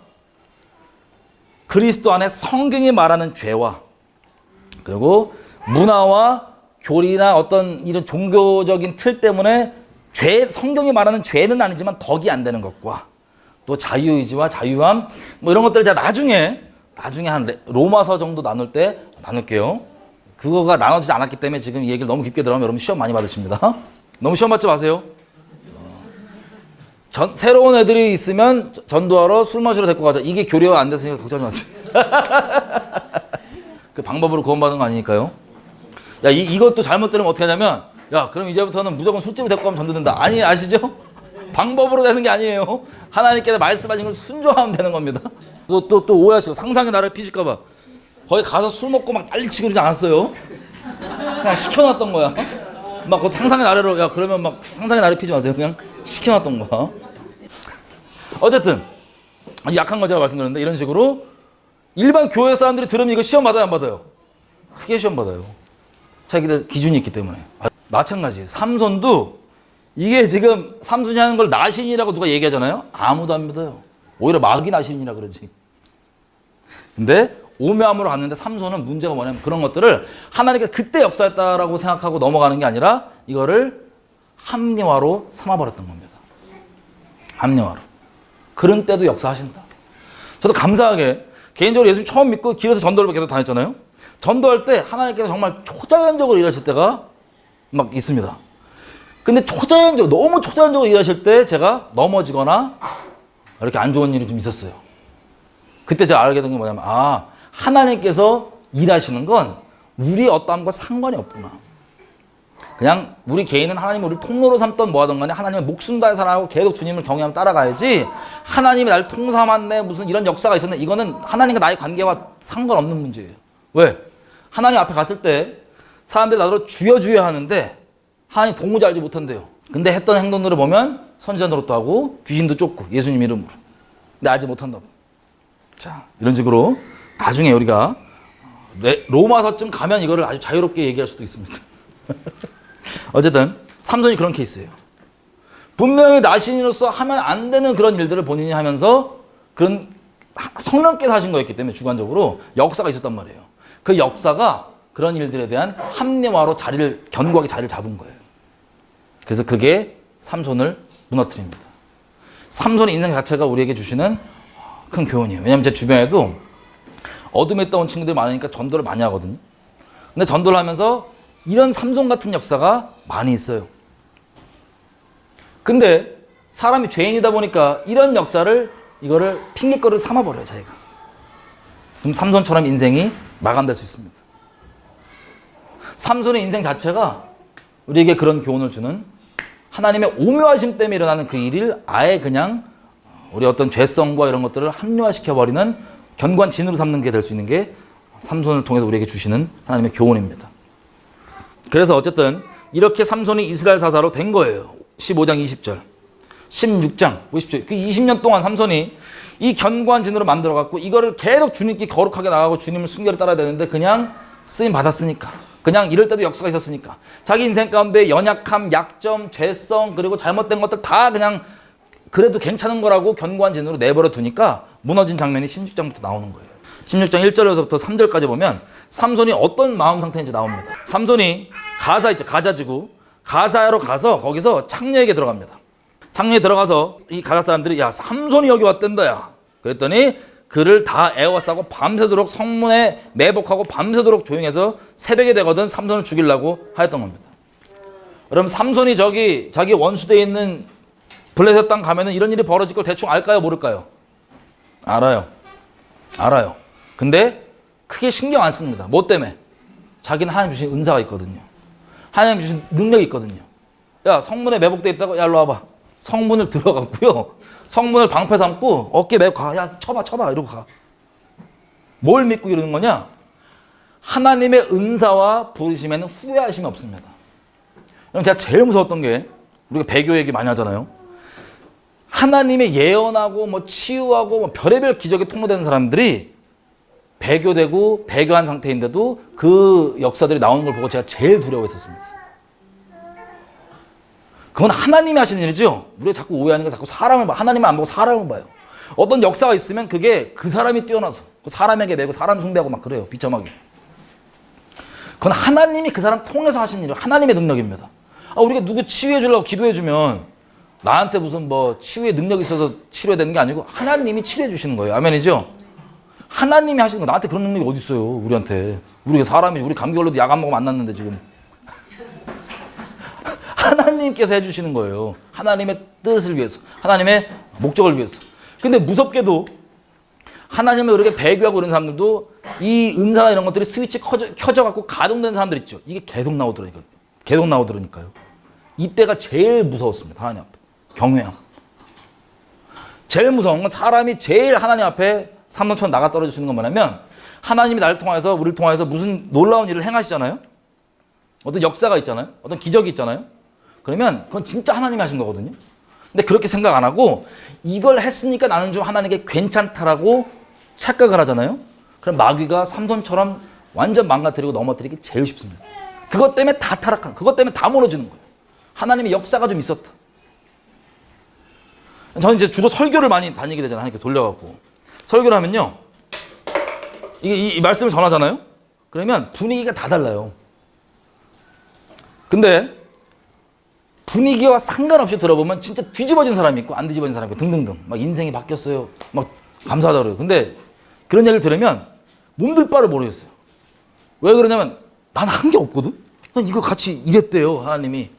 그리스도 안에 성경이 말하는 죄와 그리고 문화와 교리나 어떤 이런 종교적인 틀 때문에 성경이 말하는 죄는 아니지만 덕이 안 되는 것과 또 자유의지와 자유함 이런 것들을 제가 나중에 한 로마서 정도 나눌 때 나눌게요. 그거가 나눠지지 않았기 때문에 지금 이 얘기를 너무 깊게 들어가면 여러분 시험 많이 받으십니다. 너무 시험 받지 마세요. 새로운 애들이 있으면 전도하러 술 마시러 데리고 가자. 이게 교류가 안 됐으니까 걱정하지 마세요. 그 방법으로 구원받은 거 아니니까요. 야, 이것도 잘못되면 어떻게 하냐면, 야, 그럼 이제부터는 무조건 술집을 데리고 가면 전도된다. 아니, 아시죠? 방법으로 되는 게 아니에요. 하나님께서 말씀하신 걸 순종하면 되는 겁니다. 또 오해하시고, 상상의 나를 피실까봐. 거기 가서 술 먹고 막 난리치고 그러지 않았어요. 그냥 시켜놨던 거야. 막 그 상상의 나래로, 야, 그러면 막 상상의 나래 피지 마세요. 그냥 시켜놨던 거야. 어쨌든, 약한 거 제가 말씀드렸는데, 이런 식으로 일반 교회 사람들이 들으면 이거 시험 받아요, 안 받아요? 크게 시험 받아요. 자기들 기준이 있기 때문에. 마찬가지. 삼손도 이게 지금 삼손이 하는 걸 나신이라고 누가 얘기하잖아요. 아무도 안 믿어요. 오히려 마귀 나신이라 그러지. 근데 오묘함으로 갔는데 삼손은 문제가 뭐냐면 그런 것들을 하나님께서 그때 역사했다라고 생각하고 넘어가는 게 아니라 이거를 합리화로 삼아버렸던 겁니다. 합리화로. 그런 때도 역사하신다. 저도 감사하게 개인적으로 예수님 처음 믿고 길에서 전도를 계속 다녔잖아요. 전도할 때 하나님께서 정말 초자연적으로 일하실 때가 막 있습니다. 근데 너무 초자연적으로 일하실 때 제가 넘어지거나 이렇게 안 좋은 일이 좀 있었어요. 그때 제가 알게 된 게 뭐냐면, 아, 하나님께서 일하시는 건 우리 어떠함과 상관이 없구나. 그냥 우리 개인은 하나님이 우리를 통로로 삼던 뭐 하던 간에 하나님의 목숨 다해 살아가고 계속 주님을 경외하며 따라가야지, 하나님이 나를 통삼았네 무슨 이런 역사가 있었네, 이거는 하나님과 나의 관계와 상관없는 문제예요. 왜? 하나님 앞에 갔을 때 사람들이 나더러 주여 주여 하는데 하나님 도무지 알지 못한대요. 근데 했던 행동들을 보면 선지자 노릇도 하고 귀신도 쫓고 예수님 이름으로. 근데 알지 못한다고. 자, 이런 식으로 나중에 우리가 로마서쯤 가면 이거를 아주 자유롭게 얘기할 수도 있습니다. 어쨌든 삼손이 그런 케이스예요. 분명히 나신으로서 하면 안 되는 그런 일들을 본인이 하면서 그런 성령께서 하신 거였기 때문에 주관적으로 역사가 있었단 말이에요. 그 역사가 그런 일들에 대한 합리화로 견고하게 자리를 잡은 거예요. 그래서 그게 삼손을 무너뜨립니다. 삼손의 인생 자체가 우리에게 주시는 큰 교훈이에요. 왜냐하면 제 주변에도 어둠에 있다 온 친구들이 많으니까 전도를 많이 하거든요. 근데 전도를 하면서 이런 삼손 같은 역사가 많이 있어요. 근데 사람이 죄인이다 보니까 이런 역사를 이거를 핑계거리를 삼아버려요, 자기가. 그럼 삼손처럼 인생이 마감될 수 있습니다. 삼손의 인생 자체가 우리에게 그런 교훈을 주는, 하나님의 오묘하심 때문에 일어나는 그 일을 아예 그냥 우리 어떤 죄성과 이런 것들을 합리화시켜버리는 견고한 진으로 삼는 게 될 수 있는 게 삼손을 통해서 우리에게 주시는 하나님의 교훈입니다. 그래서 어쨌든 이렇게 삼손이 이스라엘 사사로 된 거예요. 15장 20절. 16장 보십시오. 그 20년 동안 삼손이 이 견고한 진으로 만들어갖고 이거를 계속 주님께 거룩하게 나가고 주님을 순결히 따라야 되는데 그냥 쓰임 받았으니까, 그냥 이럴 때도 역사가 있었으니까 자기 인생 가운데 연약함, 약점, 죄성 그리고 잘못된 것들 다 그냥 그래도 괜찮은 거라고 견고한 진으로 내버려 두니까 무너진 장면이 16장부터 나오는 거예요. 16장 1절에서부터 3절까지 보면 삼손이 어떤 마음 상태인지 나옵니다. 삼손이 가사 있죠. 가자지구. 가사로 가서 거기서 창녀에게 들어갑니다. 창녀에 들어가서 이 가사 사람들이 야, 삼손이 여기 왔댄다 야. 그랬더니 그를 다 애워싸고 밤새도록 성문에 매복하고 밤새도록 조용해서 새벽이 되거든 삼손을 죽이려고 하였던 겁니다. 그럼 삼손이 저기 자기 원수대에 있는 블레셋 땅 가면은 이런 일이 벌어질 걸 대충 알까요? 모를까요? 알아요. 근데 크게 신경 안 씁니다. 뭐 때문에? 자기는 하나님 주신 은사가 있거든요. 하나님 주신 능력이 있거든요. 야, 성문에 매복돼 있다고? 야, 일로 와봐. 성문을 들어갔고요. 성문을 방패 삼고 어깨 메고 가. 야, 쳐봐 이러고 가. 뭘 믿고 이러는 거냐? 하나님의 은사와 부르심에는 후회하심이 없습니다. 그럼 제가 제일 무서웠던 게, 우리가 배교 얘기 많이 하잖아요. 하나님의 예언하고 뭐 치유하고 뭐 별의별 기적에 통로되는 사람들이 배교되고 배교한 상태인데도 그 역사들이 나오는 걸 보고 제가 제일 두려워했었습니다. 그건 하나님이 하시는 일이죠. 우리가 자꾸 오해하니까 자꾸 사람을 봐. 하나님을 안 보고 사람을 봐요. 어떤 역사가 있으면 그게 그 사람이 뛰어나서 사람에게 매고 사람 숭배하고 막 그래요. 비참하게. 그건 하나님이 그 사람 통해서 하시는 일이에요. 하나님의 능력입니다. 우리가 누구 치유해 주려고 기도해 주면 나한테 무슨 뭐 치유의 능력이 있어서 치료해야 되는 게 아니고 하나님이 치료해 주시는 거예요. 아멘이죠? 하나님이 하시는 거. 나한테 그런 능력이 어디 있어요, 우리한테. 우리가 사람이, 우리 감기 걸려도 약 안 먹으면 안 낫는데 지금. 하나님께서 해주시는 거예요. 하나님의 뜻을 위해서, 하나님의 목적을 위해서. 근데 무섭게도 하나님을 그렇게 배교하고 이런 사람들도 이 은사나 이런 것들이 스위치 켜져갖고 가동되는 사람들 있죠. 이게 계속 나오더라니까요. 계속 나오더라니까요. 이때가 제일 무서웠습니다. 하나님 앞에. 경외함. 제일 무서운 건 사람이 제일 하나님 앞에 삼노천 나가 떨어질 수 있는 건 뭐냐면 하나님이 나를 통해서 우리를 통해서 무슨 놀라운 일을 행하시잖아요. 어떤 역사가 있잖아요. 어떤 기적이 있잖아요. 그러면 그건 진짜 하나님이 하신 거거든요. 근데 그렇게 생각 안 하고 이걸 했으니까 나는 좀 하나님께 괜찮다라고 착각을 하잖아요. 그럼 마귀가 삼손처럼 완전 망가뜨리고 넘어뜨리기 제일 쉽습니다. 그것 때문에 다 타락하는, 그것 때문에 다 무너지는 거예요. 하나님의 역사가 좀 있었다. 저는 이제 주로 설교를 많이 다니게 되잖아요. 하나님께 돌려갖고. 설교를 하면요. 이 말씀을 전하잖아요. 그러면 분위기가 다 달라요. 근데 분위기와 상관없이 들어보면 진짜 뒤집어진 사람이 있고 안 뒤집어진 사람이 있고 등등등. 막 인생이 바뀌었어요. 막 감사하다 그래요. 근데 그런 얘기를 들으면 몸둘 바를 모르겠어요. 왜 그러냐면 난 한 게 없거든? 난 이거 같이 이랬대요. 하나님이.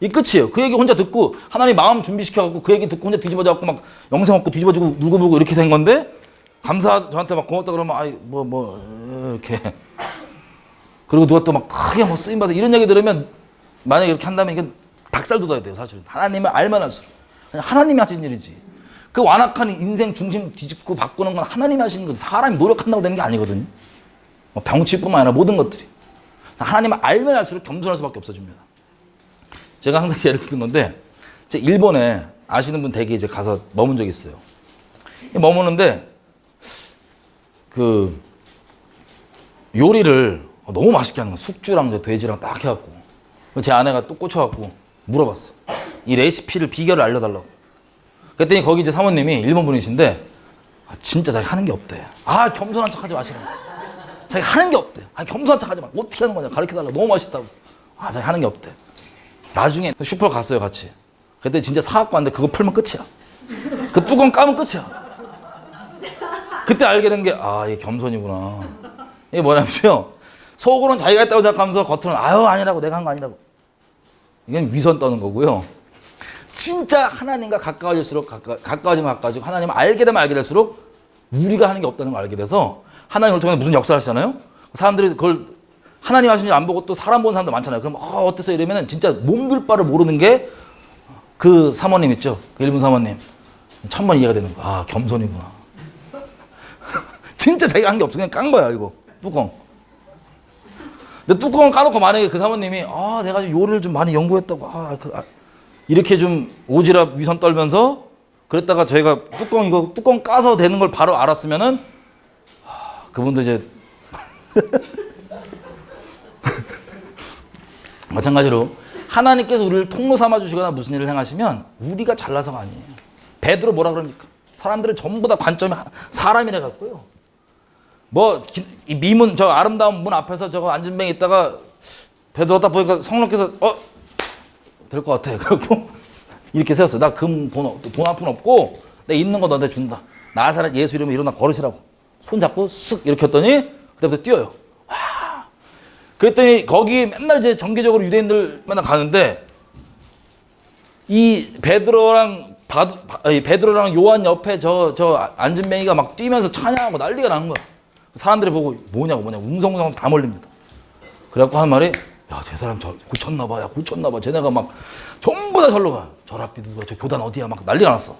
이 끝이에요. 그 얘기 혼자 듣고 하나님 마음 준비시켜갖고 그 얘기 듣고 혼자 뒤집어져갖고 막 영생 없고 뒤집어지고 누구누구 이렇게 된 건데 저한테 막 고맙다 그러면 아이 이렇게 그리고 누가 또 막 크게 뭐 쓰임받아 이런 얘기 들으면 만약에 이렇게 한다면 이건 닭살 돋아야 돼요. 사실은 하나님을 알만 할수록 하나님이 하신 일이지. 그 완악한 인생 중심 뒤집고 바꾸는 건 하나님이 하시는 거지. 사람이 노력한다고 되는 게 아니거든요. 병치뿐만 아니라 모든 것들이 하나님을 알면 할수록 겸손할 수밖에 없어집니다. 제가 항상 예를 드는 건데, 제가 일본에 아시는 분 댁에 이제 가서 머문 적이 있어요. 머무는데, 그, 요리를 너무 맛있게 하는 거야. 숙주랑 돼지랑 딱 해갖고. 제 아내가 또 꽂혀갖고 물어봤어. 이 레시피를, 비결을 알려달라고. 그랬더니 거기 이제 사모님이 일본 분이신데, 진짜 자기 하는 게 없대. 겸손한 척 하지 마시라고. 자기 하는 게 없대. 겸손한 척 하지 마. 어떻게 하는 거냐. 가르쳐달라고. 너무 맛있다고. 자기 하는 게 없대. 나중에 슈퍼 갔어요, 같이. 그때 진짜 사갖고 왔는데 그거 풀면 끝이야. 그 뚜껑 까면 끝이야. 그때 알게 된 게, 이게 겸손이구나. 이게 뭐냐면요. 속으로는 자기가 했다고 생각하면서 겉으로는 아니라고, 내가 한 거 아니라고. 이건 위선 떠는 거고요. 진짜 하나님과 가까워질수록 가까워지면 하나님을 알게 되면 알게 될수록 우리가 하는 게 없다는 걸 알게 돼서 하나님을 통해서 무슨 역사를 하시잖아요. 사람들이 그걸 하나님 하시는 일 안 보고 또 사람 보는 사람도 많잖아요. 그럼 어땠어 이러면은 진짜 몸둘 바를 모르는 게 그 사모님 있죠. 그 일본 사모님. 천만 이해가 되는 거야. 겸손이구나. 진짜 자기가 한 게 없어. 그냥 깐 거야 이거. 뚜껑. 근데 뚜껑을 까놓고 만약에 그 사모님이 내가 요리를 좀 많이 연구했다고 이렇게 좀 오지랖 위선 떨면서 그랬다가 저희가 뚜껑 까서 되는 걸 바로 알았으면은 그분도 이제 마찬가지로 하나님께서 우리를 통로 삼아 주시거나 무슨 일을 행하시면 우리가 잘나서가 아니에요. 베드로 뭐라 그럽니까? 사람들은 전부 다 관점이 사람이라 갖고요. 이 미문 저 아름다운 문 앞에서 저거 안전뱅이 있다가 베드로 딱 보니까 성령께서 될 것 같아. 그래갖고 이렇게 세웠어. 나 돈 한 푼 없고 내 있는 거 너한테 준다. 나사렛 예수 이름으로 일어나 걸으시라고. 손 잡고 쓱 이렇게 했더니 그때부터 뛰어요. 그랬더니 거기 맨날 이제 정기적으로 유대인들 맨날 가는데 이 베드로랑 요한 옆에 저 안전뱅이가 막 뛰면서 찬양하고 난리가 나는 거야. 사람들이 보고 뭐냐고 웅성웅성 다 몰립니다. 그래갖고 한 말이 제 사람 고쳤나 봐. 쟤네가 막 전부 다 절로 가. 저 앞이 누구야? 저 교단 어디야? 막 난리가 났어.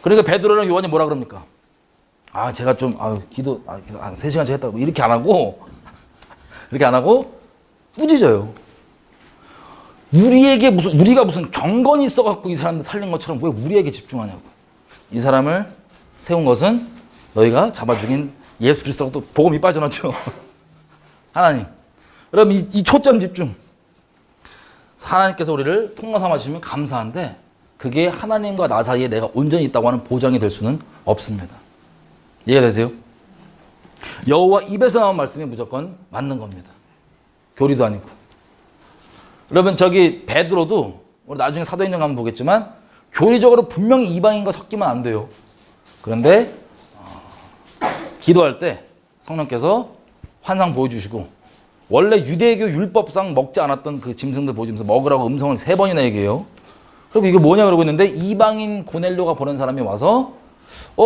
그러니까 베드로랑 요한이 뭐라 그럽니까? 제가 좀 기도 한 3시간씩 했다고 이렇게 안 하고 꾸짖어요. 우리가 무슨 경건이 있어갖고 이 사람들 살린 것처럼 왜 우리에게 집중하냐고. 이 사람을 세운 것은 너희가 잡아 죽인 예수 그리스도라고 또 복음이 빠져나죠. 하나님. 여러분 이 초점 집중. 하나님께서 우리를 통로 삼아 주시면 감사한데 그게 하나님과 나 사이에 내가 온전히 있다고 하는 보장이 될 수는 없습니다. 이해가 되세요? 여호와 입에서 나온 말씀이 무조건 맞는 겁니다. 교리도 아니고. 여러분 저기 베드로도 우리 나중에 사도행전 가면 보겠지만 교리적으로 분명히 이방인과 섞이면 안 돼요. 그런데 기도할 때 성령께서 환상 보여주시고 원래 유대교 율법상 먹지 않았던 그 짐승들 보여주면서 먹으라고 음성을 3번이나 얘기해요. 그리고 이게 뭐냐 그러고 있는데 이방인 고넬료가 보낸 사람이 와서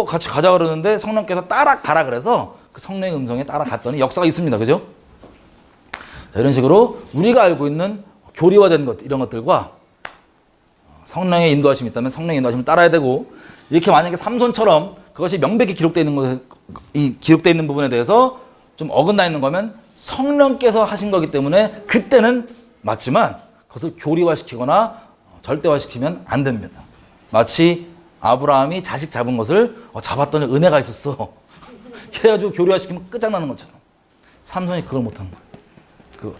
같이 가자 그러는데 성령께서 따라가라 그래서 그 성령의 음성에 따라갔더니 역사가 있습니다. 그죠? 자, 이런 식으로 우리가 알고 있는 교리화된 것, 이런 것들과 성령의 인도하심이 있다면 성령의 인도하심을 따라야 되고, 이렇게 만약에 삼손처럼 그것이 명백히 기록되어 있는 부분에 대해서 좀 어긋나 있는 거면 성령께서 하신 거기 때문에 그때는 맞지만 그것을 교리화시키거나 절대화시키면 안 됩니다. 마치 아브라함이 자식 잡은 것을 잡았더니 은혜가 있었어. 그래가지고 교리화시키면 끝장나는 것처럼 삼손이 그걸 못하는 거예요.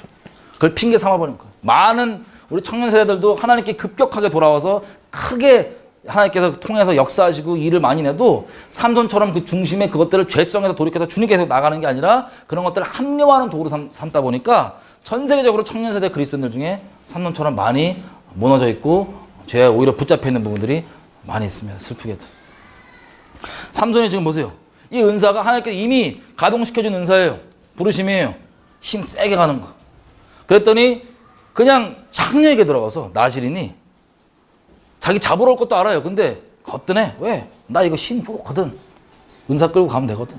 그걸 핑계 삼아버린 거예요. 많은 우리 청년 세대들도 하나님께 급격하게 돌아와서 크게 하나님께서 통해서 역사하시고 일을 많이 내도 삼손처럼 그 중심에 그것들을 죄성에서 돌이켜서 주님께서 나가는 게 아니라 그런 것들을 합리화하는 도구로 삼다 보니까 전 세계적으로 청년 세대 그리스도인들 중에 삼손처럼 많이 무너져 있고 죄에 오히려 붙잡혀 있는 부분들이 많이 있습니다. 슬프게도. 삼손이 지금 보세요. 이 은사가 하나님께서 이미 가동시켜준 은사예요. 부르심이에요. 힘 세게 가는 거. 그랬더니 그냥 창녀에게 들어가서 나실인이 자기 잡으러 올 것도 알아요. 근데 거뜬해. 왜? 나 이거 힘 좋거든. 은사 끌고 가면 되거든.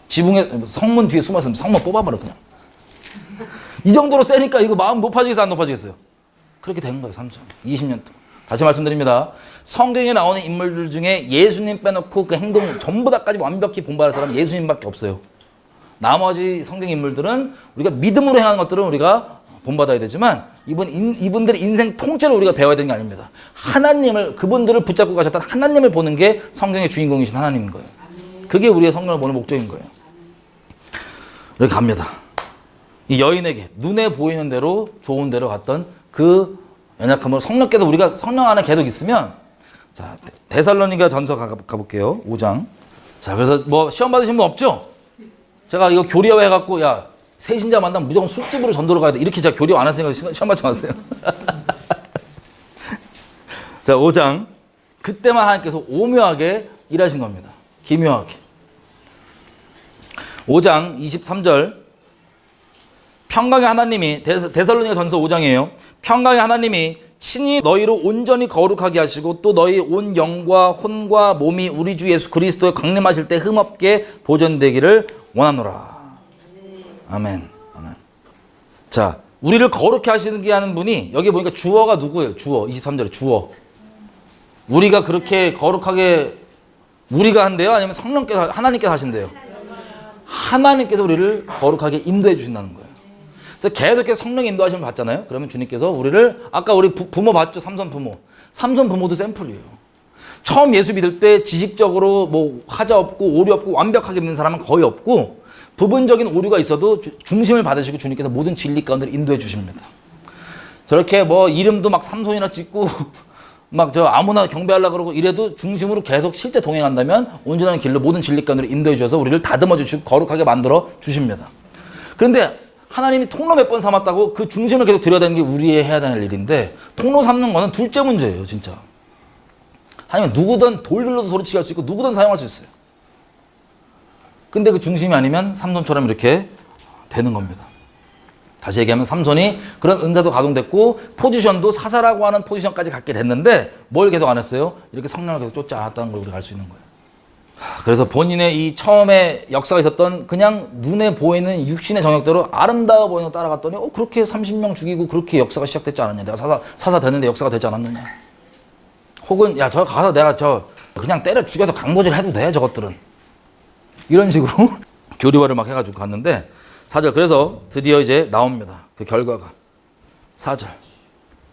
지붕에 성문 뒤에 숨었으면 성문 뽑아버려 그냥. 이 정도로 세니까 이거 마음 높아지겠어요? 안 높아지겠어요? 그렇게 된 거예요. 삼손. 20년 동안. 다시 말씀드립니다. 성경에 나오는 인물들 중에 예수님 빼놓고 그 행동 전부 다까지 완벽히 본받을 사람은 예수님밖에 없어요. 나머지 성경 인물들은 우리가 믿음으로 행하는 것들은 우리가 본받아야 되지만 이분들의 인생 통째로 우리가 배워야 되는 게 아닙니다. 하나님을, 그분들을 붙잡고 가셨던 하나님을 보는 게 성경의 주인공이신 하나님인 거예요. 그게 우리의 성경을 보는 목적인 거예요. 이렇게 갑니다. 이 여인에게 눈에 보이는 대로 좋은 대로 갔던 그 연약함으로 성령께서 우리가 성령 안에 계속 있으면, 자, 데살로니가 전서 가볼게요. 5장. 자, 그래서 뭐 시험 받으신 분 없죠? 제가 이거 교리화 해갖고, 야, 새 신자 만나면 무조건 술집으로 전도를 가야 돼. 이렇게 제가 교리화 안 했으니까 시험 받지 마세요. 자, 5장. 그때만 하나님께서 오묘하게 일하신 겁니다. 기묘하게. 5장 23절. 평강의 하나님이, 데살로니가 전서 5장이에요. 평강의 하나님이 친히 너희를 온전히 거룩하게 하시고 또 너희 온 영과 혼과 몸이 우리 주 예수 그리스도에 강림하실 때 흠없게 보존되기를 원하노라. 아멘. 아멘. 자, 우리를 거룩히 하시게 하는 분이, 여기 보니까 주어가 누구예요? 주어. 23절에 주어. 우리가 그렇게 거룩하게 우리가 한대요? 아니면 성령께서, 하나님께서 하신대요? 하나님께서 우리를 거룩하게 인도해 주신다는 거예요. 그래서 계속해서 성령 인도하심을 받잖아요. 그러면 주님께서 우리를, 아까 우리 부모 봤죠? 삼손 부모. 삼손 부모도 샘플이에요. 처음 예수 믿을 때 지식적으로 뭐 하자 없고 오류 없고 완벽하게 믿는 사람은 거의 없고, 부분적인 오류가 있어도 중심을 받으시고 주님께서 모든 진리 가운데 인도해 주십니다. 저렇게 뭐 이름도 막 삼손이나 찍고 막 저 아무나 경배하려고 그러고 이래도 중심으로 계속 실제 동행한다면 온전한 길로 모든 진리 가운데 인도해 주셔서 우리를 다듬어 주시고 거룩하게 만들어 주십니다. 그런데 하나님이 통로 몇 번 삼았다고 그 중심을 계속 들여야 되는 게 우리의 해야 되는 일인데, 통로 삼는 거는 둘째 문제예요, 진짜. 아니면 누구든 돌들로도 소리치게 할 수 있고 누구든 사용할 수 있어요. 근데 그 중심이 아니면 삼손처럼 이렇게 되는 겁니다. 다시 얘기하면 삼손이 그런 은사도 가동됐고 포지션도 사사라고 하는 포지션까지 갖게 됐는데 뭘 계속 안 했어요? 이렇게 성령을 계속 쫓지 않았다는 걸 우리가 알 수 있는 거예요. 그래서 본인의 이 처음에 역사가 있었던 그냥 눈에 보이는 육신의 정욕대로 아름다워 보이는 거 따라갔더니 그렇게 30명 죽이고 그렇게 역사가 시작됐지 않았냐. 내가 사사 됐는데 역사가 되지 않았느냐. 혹은 야, 저 가서 내가 저 그냥 때려 죽여서 강도질 해도 돼, 저것들은. 이런 식으로 교리화를 막 해가지고 갔는데, 4절. 그래서 드디어 이제 나옵니다. 그 결과가. 4절.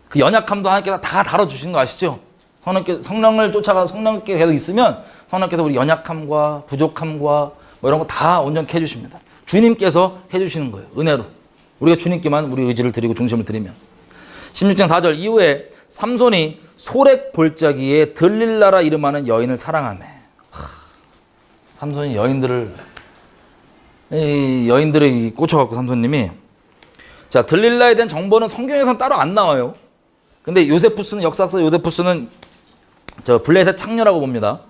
그 연약함도 하나님께서 다 다뤄주시는 거 아시죠? 성령을 쫓아가 성령께 계속 있으면 성령께서 우리 연약함과 부족함과 뭐 이런 거 다 온전케 해주십니다. 주님께서 해주시는 거예요. 은혜로. 우리가 주님께만 우리 의지를 드리고 중심을 드리면. 16장 4절. 이후에 삼손이 소렉 골짜기에 들릴라라 이름하는 여인을 사랑하며. 삼손이 여인들에 꽂혀갖고 삼손님이. 자, 들릴라에 대한 정보는 성경에서는 따로 안 나와요. 근데 요세푸스는, 역사학자 요세푸스는 저 블레셋 창녀라고 봅니다.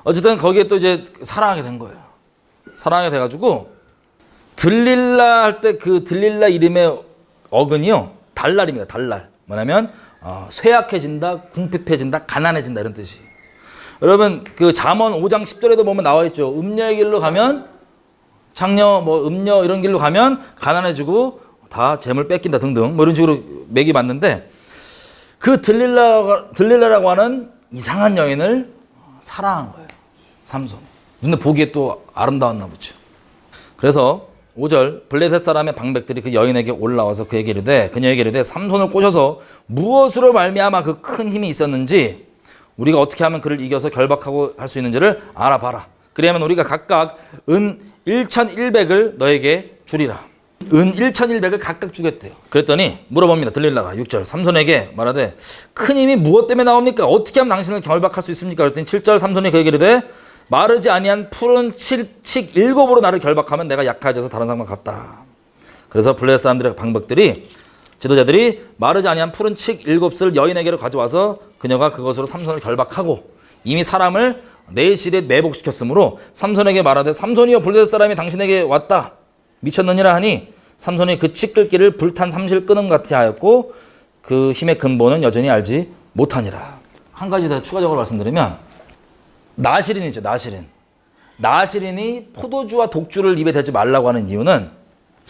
어쨌든 거기에 또 이제 사랑하게 된 거예요. 사랑하게 돼가지고 들릴라 할 때 그 들릴라 이름의 어근이요, 달랄입니다. 달랄. 뭐냐면 쇠약해진다, 궁핍해진다, 가난해진다 이런 뜻이에요. 여러분 그 잠언 5장 10절에도 보면 나와 있죠. 음녀의 길로 가면 장녀 뭐 음녀 이런 길로 가면 가난해지고 다 재물 뺏긴다 등등 뭐 이런 식으로 맥이 맞는데 그 들릴라라고 하는 이상한 여인을 사랑한 거예요. 삼손. 근데 보기에 또 아름다웠나 보죠. 그래서 5절 블레셋 사람의 방백들이 그 여인에게 올라와서 그에게 이르되 그녀에게 이르되 삼손을 꼬셔서 무엇으로 말미암아 그 큰 힘이 있었는지 우리가 어떻게 하면 그를 이겨서 결박하고 할 수 있는지를 알아봐라. 그리하면 우리가 각각 은 1,100을 너에게 주리라. 은 1,100을 각각 주겠대요. 그랬더니 물어봅니다. 들릴라가 6절 삼손에게 말하되 큰 힘이 무엇 때문에 나옵니까? 어떻게 하면 당신을 결박할 수 있습니까? 그랬더니 7절 삼손이 그에게 이르되 마르지 아니한 푸른 칙 7으로 나를 결박하면 내가 약해져서 다른 사람과 같다. 그래서 블레셋 사람들의 방백들이 지도자들이 마르지 아니한 푸른 칙 7을 여인에게로 가져와서 그녀가 그것으로 삼손을 결박하고 이미 사람을 4실에 매복시켰으므로 삼손에게 말하되 삼손이여 블레셋 사람이 당신에게 왔다. 미쳤느니라 하니 삼손이 그 칙 긁기를 불탄 삼실 끄는 같이 하였고 그 힘의 근본은 여전히 알지 못하니라. 한 가지 더 추가적으로 말씀드리면 나시린이죠. 나시린이 포도주와 독주를 입에 대지 말라고 하는 이유는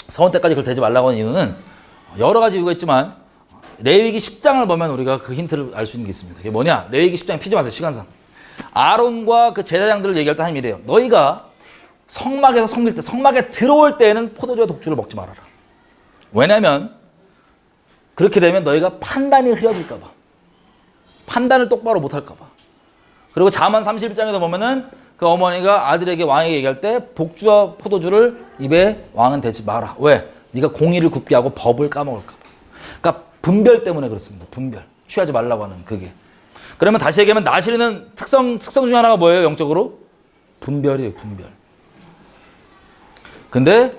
서원 때까지 그걸 대지 말라고 하는 이유는 여러 가지 이유가 있지만 레위기 10장을 보면 우리가 그 힌트를 알 수 있는 게 있습니다. 그게 뭐냐? 레위기 10장에 피지 마세요. 시간상. 아론과 그 제사장들을 얘기할 때 하나님이 이래요. 너희가 성막에서 섬길 때 성막에 들어올 때에는 포도주와 독주를 먹지 말아라. 왜냐하면 그렇게 되면 너희가 판단이 흐려질까 봐. 판단을 똑바로 못할까 봐. 그리고 잠언 31장에도 보면은 그 어머니가 아들에게 왕에게 얘기할 때 독주와 포도주를 입에 왕은 대지 마라. 왜? 네가 공의를 굽게 하고 법을 까먹을까 봐. 그러니까 분별 때문에 그렇습니다. 분별. 취하지 말라고 하는 그게. 그러면 다시 얘기하면 나시리는 특성 중에 하나가 뭐예요? 영적으로? 분별이에요. 분별. 근데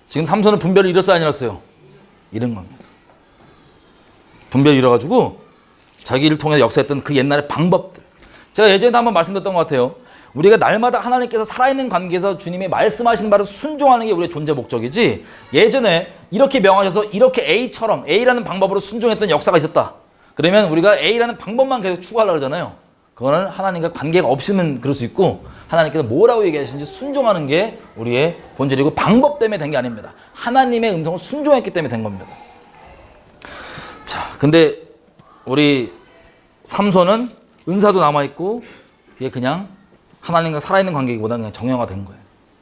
지금 삼손은 분별을 잃었어요? 안 잃었어요? 잃은 겁니다. 분별을 잃어가지고 자기 일을 통해 역사했던 그 옛날의 방법들. 제가 예전에도 한번 말씀드렸던 것 같아요. 우리가 날마다 하나님께서 살아있는 관계에서 주님이 말씀하시는 바를 순종하는 게 우리의 존재 목적이지 예전에 이렇게 명하셔서 이렇게 A라는 방법으로 순종했던 역사가 있었다. 그러면 우리가 A라는 방법만 계속 추구하려고 하잖아요. 그거는 하나님과 관계가 없으면 그럴 수 있고 하나님께서 뭐라고 얘기하시는지 순종하는 게 우리의 본질이고 방법 때문에 된 게 아닙니다. 하나님의 음성을 순종했기 때문에 된 겁니다. 자, 근데 우리 삼손은 은사도 남아있고 이게 그냥 하나님과 살아있는 관계보다는 그냥 정형화된 거예요.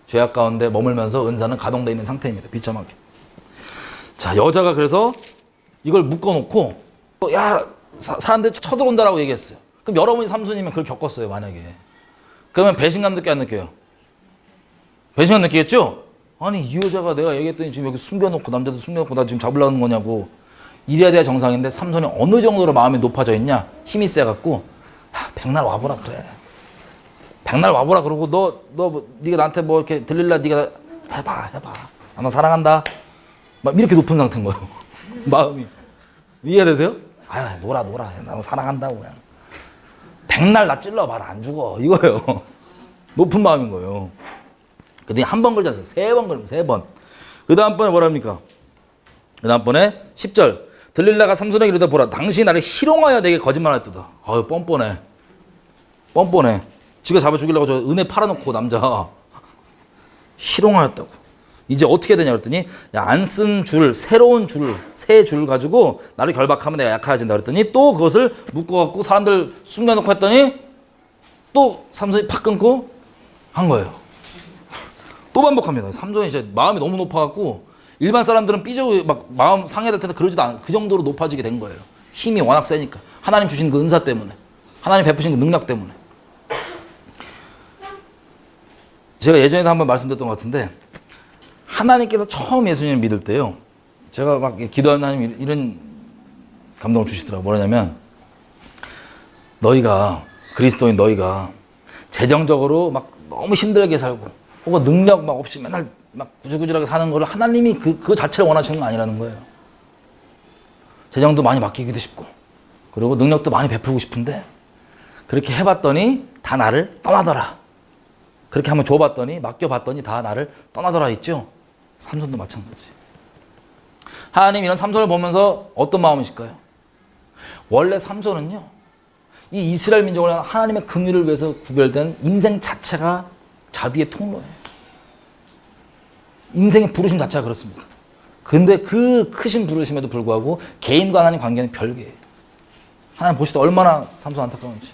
죄악 가운데 머물면서 은사는 가동되어 있는 상태입니다. 비참하게. 자, 여자가 그래서 이걸 묶어놓고 야 사람들 쳐들어온다라고 얘기했어요. 그럼 여러분이 삼손이면 그걸 겪었어요. 만약에. 그러면 배신감 느껴 안 느껴요? 배신감 느끼겠죠? 아니 이 여자가 내가 얘기했더니 지금 여기 숨겨놓고 남자도 숨겨놓고 나 지금 잡으려는 거냐고. 이래야 돼야 정상인데 삼손이 어느 정도로 마음이 높아져 있냐? 힘이 세갖고 백날 와보라 그래. 백날 와보라 그러고 네가 나한테 뭐 이렇게 들릴라 네가 해봐. 나 사랑한다. 막 이렇게 높은 상태인 거예요. 마음이. 이해가 되세요? 아유 놀아. 나 사랑한다고 그냥. 백날 나 찔러봐라 안 죽어 이거예요. 높은 마음인 거예요. 그랬더니 한 번 걸지 않았어요. 3번 걸면 3번. 그 다음번에 뭐랍니까? 그 다음번에 10절 들릴라가 삼손에게 이르되 보라 당신이 나를 희롱하여 내게 거짓말하였도다. 아유 뻔뻔해. 지가 잡아 죽이려고 저 은혜 팔아놓고 남자 희롱하였다고. 이제 어떻게 되냐 그랬더니 안 쓴 줄 새로운 줄 새 줄 가지고 나를 결박하면 내가 약해진다 그랬더니 또 그것을 묶어갖고 사람들 숨겨놓고 했더니 또 삼손이 팍 끊고 한 거예요. 또 반복합니다. 삼손이 이제 마음이 너무 높아갖고 일반 사람들은 삐져 막 마음 상해될 텐데 그러지도 않아. 그 정도로 높아지게 된 거예요. 힘이 워낙 세니까 하나님 주신 그 은사 때문에 하나님 베푸신 그 능력 때문에. 제가 예전에도 한번 말씀드렸던 것 같은데 하나님께서 처음 예수님을 믿을 때요. 제가 막 기도하는 하나님 이런 감동을 주시더라고요. 뭐냐면 너희가 그리스도인 너희가 재정적으로 막 너무 힘들게 살고 혹은 능력 막 없이 맨날 막 구질구질하게 사는 걸 하나님이 그 자체를 원하시는 건 아니라는 거예요. 재정도 많이 맡기기도 싶고 그리고 능력도 많이 베풀고 싶은데 그렇게 해봤더니 다 나를 떠나더라. 그렇게 한번 줘봤더니 맡겨봤더니 다 나를 떠나더라 있죠. 삼손도 마찬가지. 하나님 이런 삼손을 보면서 어떤 마음이실까요? 원래 삼손은요 이 이스라엘 민족은 하나님의 긍휼을 위해서 구별된 인생 자체가 자비의 통로예요. 인생의 부르심 자체가 그렇습니다. 근데 그 크신 부르심에도 불구하고 개인과 하나님 관계는 별개예요. 하나님 보실 때 얼마나 삼손 안타까운지.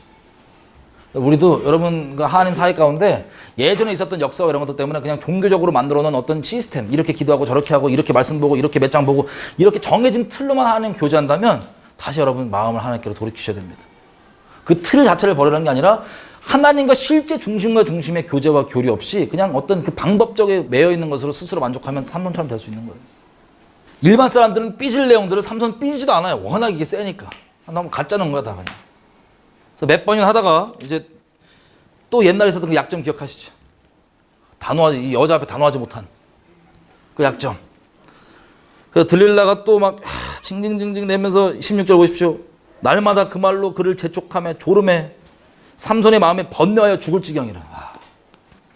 우리도 여러분과 하나님 사이 가운데 예전에 있었던 역사와 이런 것들 때문에 그냥 종교적으로 만들어 놓은 어떤 시스템, 이렇게 기도하고 저렇게 하고 이렇게 말씀 보고 이렇게 몇 장 보고 이렇게 정해진 틀로만 하나님 교제한다면 다시 여러분 마음을 하나님께로 돌이키셔야 됩니다. 그 틀 자체를 버리라는 게 아니라 하나님과 실제 중심과 중심의 교제와 교류 없이 그냥 어떤 그 방법적에 매여 있는 것으로 스스로 만족하면 삼손처럼 될 수 있는 거예요. 일반 사람들은 삐질 내용들을 삼손 삐지도 않아요. 워낙 이게 세니까. 너무 가짜 놓은 거야 다 그냥. 그래서 몇 번이나 하다가 이제 또 옛날에 있었던 그 약점 기억하시죠? 단호하지, 이 여자 앞에 단호하지 못한 그 약점. 그래서 들릴라가 또 막 징징징징 내면서 16절 보십시오. 날마다 그 말로 그를 재촉하며 졸음해 삼손의 마음에 번뇌하여 죽을 지경이라.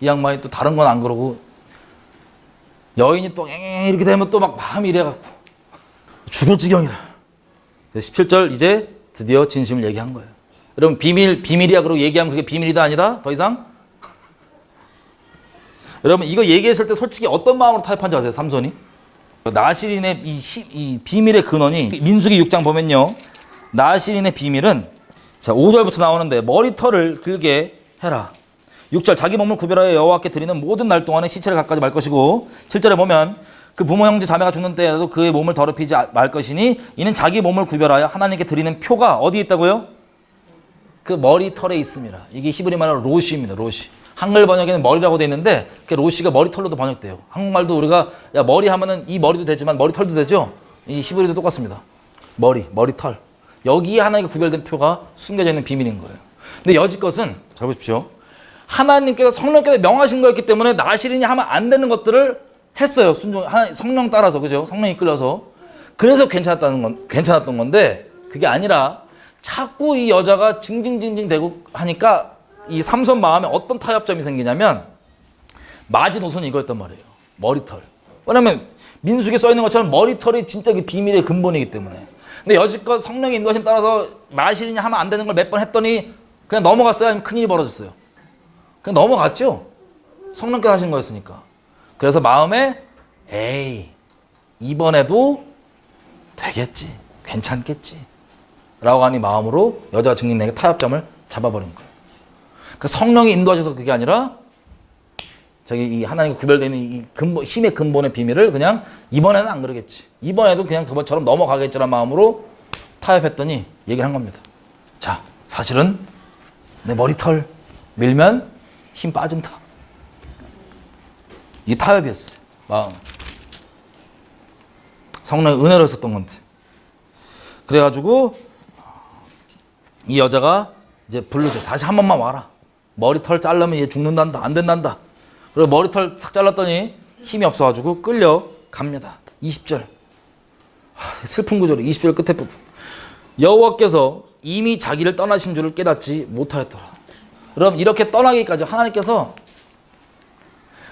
이 양반이 또 다른 건 안 그러고 여인이 또 이렇게 되면 또 막 마음이 이래갖고 죽을 지경이라. 17절 이제 드디어 진심을 얘기한 거예요. 여러분 비밀이야 그러고 얘기하면 그게 비밀이다 아니다? 더 이상? 여러분 이거 얘기했을 때 솔직히 어떤 마음으로 타협한지 아세요? 삼손이? 나실인의 이 비밀의 근원이 민수기 6장 보면요. 나실인의 비밀은 자 5절부터 나오는데 머리털을 길게 해라. 6절 자기 몸을 구별하여 여호와께 드리는 모든 날 동안에 시체를 갖가지 말 것이고 7절에 보면 그 부모 형제 자매가 죽는 때에도 그의 몸을 더럽히지 말 것이니 이는 자기 몸을 구별하여 하나님께 드리는 표가 어디에 있다고요? 그 머리털에 있습니다. 이게 히브리 말로 로시입니다. 로시. 한글 번역에는 머리라고 되어 있는데 그 로시가 머리털로도 번역돼요. 한국말도 우리가 야 머리 하면은 이 머리도 되지만 머리털도 되죠. 이 히브리도 똑같습니다. 머리털. 여기에 하나님께 구별된 표가 숨겨져 있는 비밀인 거예요. 근데 여지껏은 잘 보십시오. 하나님께서 성령께서 명하신 거였기 때문에 나실인이 하면 안 되는 것들을 했어요. 성령 따라서 그죠? 성령 이끌려서. 그래서 괜찮았던 건데 그게 아니라 자꾸 이 여자가 징징징징 대고 하니까 이 삼손 마음에 어떤 타협점이 생기냐면 마지노선이 이거였단 말이에요. 머리털. 왜냐면 민수기에 써 있는 것처럼 머리털이 진짜 그 비밀의 근본이기 때문에. 근데 여지껏 성령의 인도하심 따라서 나실인이 하면 안 되는 걸 몇 번 했더니 그냥 넘어갔어요? 아니면 큰일이 벌어졌어요? 그냥 넘어갔죠? 성령께서 하신 거였으니까. 그래서 마음에 에이 이번에도 되겠지. 괜찮겠지. 라고 하니 마음으로 여자가 증인에게 타협점을 잡아버린 거예요. 그러니까 성령이 인도하셔서 그게 아니라 저기 이 하나님과 구별되는 이 근본, 힘의 근본의 비밀을 그냥 이번에는 안 그러겠지. 이번에도 그냥 그번처럼 넘어가겠지라는 마음으로 타협했더니 얘기를 한 겁니다. 자, 사실은 내 머리털 밀면 힘 빠진다. 이게 타협이었어요. 마음. 성령의 은혜로 했었던 건데. 그래가지고 이 여자가 이제 부르죠. 다시 한 번만 와라. 머리털 자르면 얘 죽는단다. 안 된단다. 그리고 머리털 싹 잘랐더니 힘이 없어가지고 끌려갑니다. 20절. 슬픈 구절이 20절 끝에 부분. 여호와께서 이미 자기를 떠나신 줄을 깨닫지 못하였더라. 그럼 이렇게 떠나기까지 하나님께서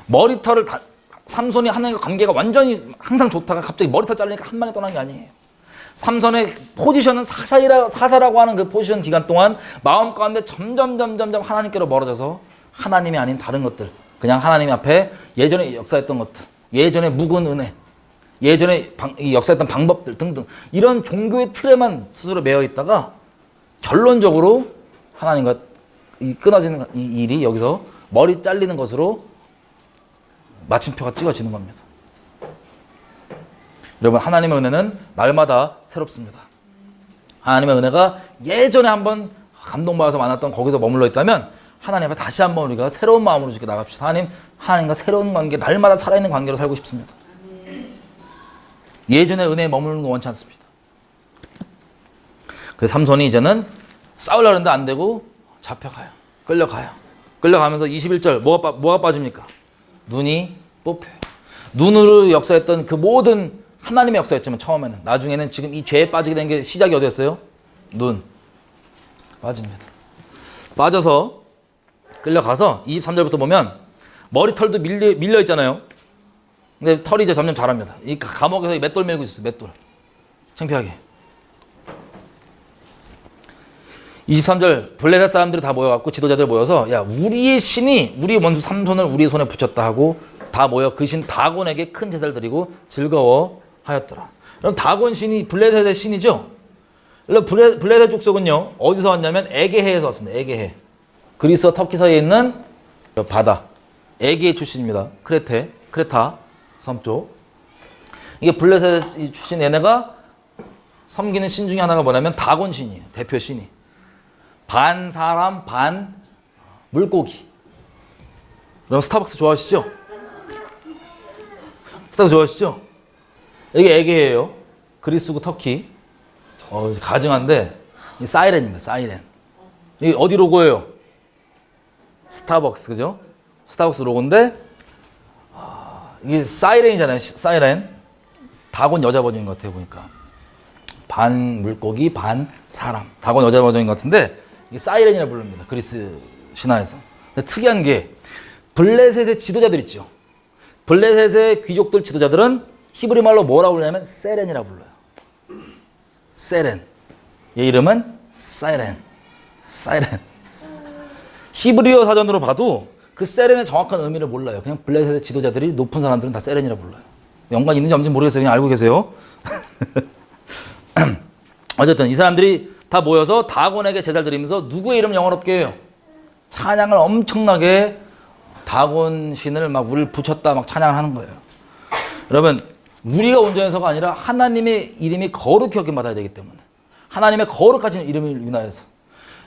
머리털을 삼손이 하나님과 관계가 완전히 항상 좋다가 갑자기 머리털 자르니까 한 방에 떠난 게 아니에요. 삼손의 포지션은 사사라고 하는 그 포지션 기간 동안 마음 가운데 점점 하나님께로 멀어져서 하나님이 아닌 다른 것들, 그냥 하나님 앞에 예전에 역사했던 것들, 예전에 묵은 은혜, 예전에 역사했던 방법들 등등 이런 종교의 틀에만 스스로 매여 있다가 결론적으로 하나님과 끊어지는 이 일이 여기서 머리 잘리는 것으로 마침표가 찍어지는 겁니다. 여러분 하나님의 은혜는 날마다 새롭습니다. 하나님의 은혜가 예전에 한번 감동받아서 만났던 거기서 머물러 있다면 하나님 앞에 다시 한번 우리가 새로운 마음으로 이렇게 나갑시다. 하나님과 새로운 관계, 날마다 살아있는 관계로 살고 싶습니다. 예전의 은혜에 머무르는 거 원치 않습니다. 그래서 삼손이 이제는 싸우려고 하는데 안 되고 잡혀가요. 끌려가요. 끌려가면서 21절 뭐가 빠집니까? 눈이 뽑혀요. 눈으로 역사했던 그 모든 하나님의 역사였지만 처음에는 나중에는 지금 이 죄에 빠지게 된 게 시작이 어디였어요? 눈. 빠집니다. 빠져서 끌려가서 23절부터 보면 머리털도 밀려 있잖아요. 근데 털이 이제 점점 자랍니다. 이 감옥에서 맷돌 밀고 있었어요. 맷돌. 창피하게. 23절 블레셋 사람들이 다 모여갖고 지도자들 모여서 야 우리의 신이 우리 원수 삼손을 우리의 손에 붙였다 하고 다 모여 그 신 다곤에게 큰 제사를 드리고 즐거워하였더라. 그럼 다곤 신이 블레셋의 신이죠. 블레셋 족속은요 어디서 왔냐면 에게해에서 왔습니다. 에게해. 그리스와 터키 사이에 있는 바다 에게해 출신입니다. 크레타 섬 쪽. 이게 블레셋 출신 얘네가 섬기는 신 중에 하나가 뭐냐면 다곤 신이에요. 대표 신이. 반 사람 반 물고기. 그럼 스타벅스 좋아하시죠? 스타벅스 좋아하시죠? 이게 에게해예요. 그리스고 터키. 가증한데 사이렌입니다. 사이렌. 이게 어디 로고예요? 스타벅스 그죠? 스타벅스 로고인데 이게 사이렌이잖아요. 사이렌. 다곤 여자 버전인 것 같아요 보니까. 반 물고기 반 사람. 다곤 여자 버전인 것 같은데 이게 사이렌이라 부릅니다. 그리스 신화에서. 근데 특이한 게 블레셋의 지도자들 있죠. 블레셋의 귀족들 지도자들은 히브리 말로 뭐라고 부르냐면 세렌이라 불러요. 세렌. 얘 이름은 사이렌. 히브리어 사전으로 봐도 그 세렌의 정확한 의미를 몰라요. 그냥 블레셋의 지도자들이 높은 사람들은 다 세렌이라 불러요. 연관이 있는지 없는지 모르겠어요. 그냥 알고 계세요. 어쨌든 이 사람들이 다 모여서 다곤에게 제사를 드리면서 누구의 이름을 영어롭게 해요? 찬양을 엄청나게 다곤 신을 막 우리를 붙였다 막 찬양을 하는 거예요. 여러분 우리가 온전해서가 아니라 하나님의 이름이 거룩히 여김받아야 되기 때문에 하나님의 거룩하신 이름을 인하여서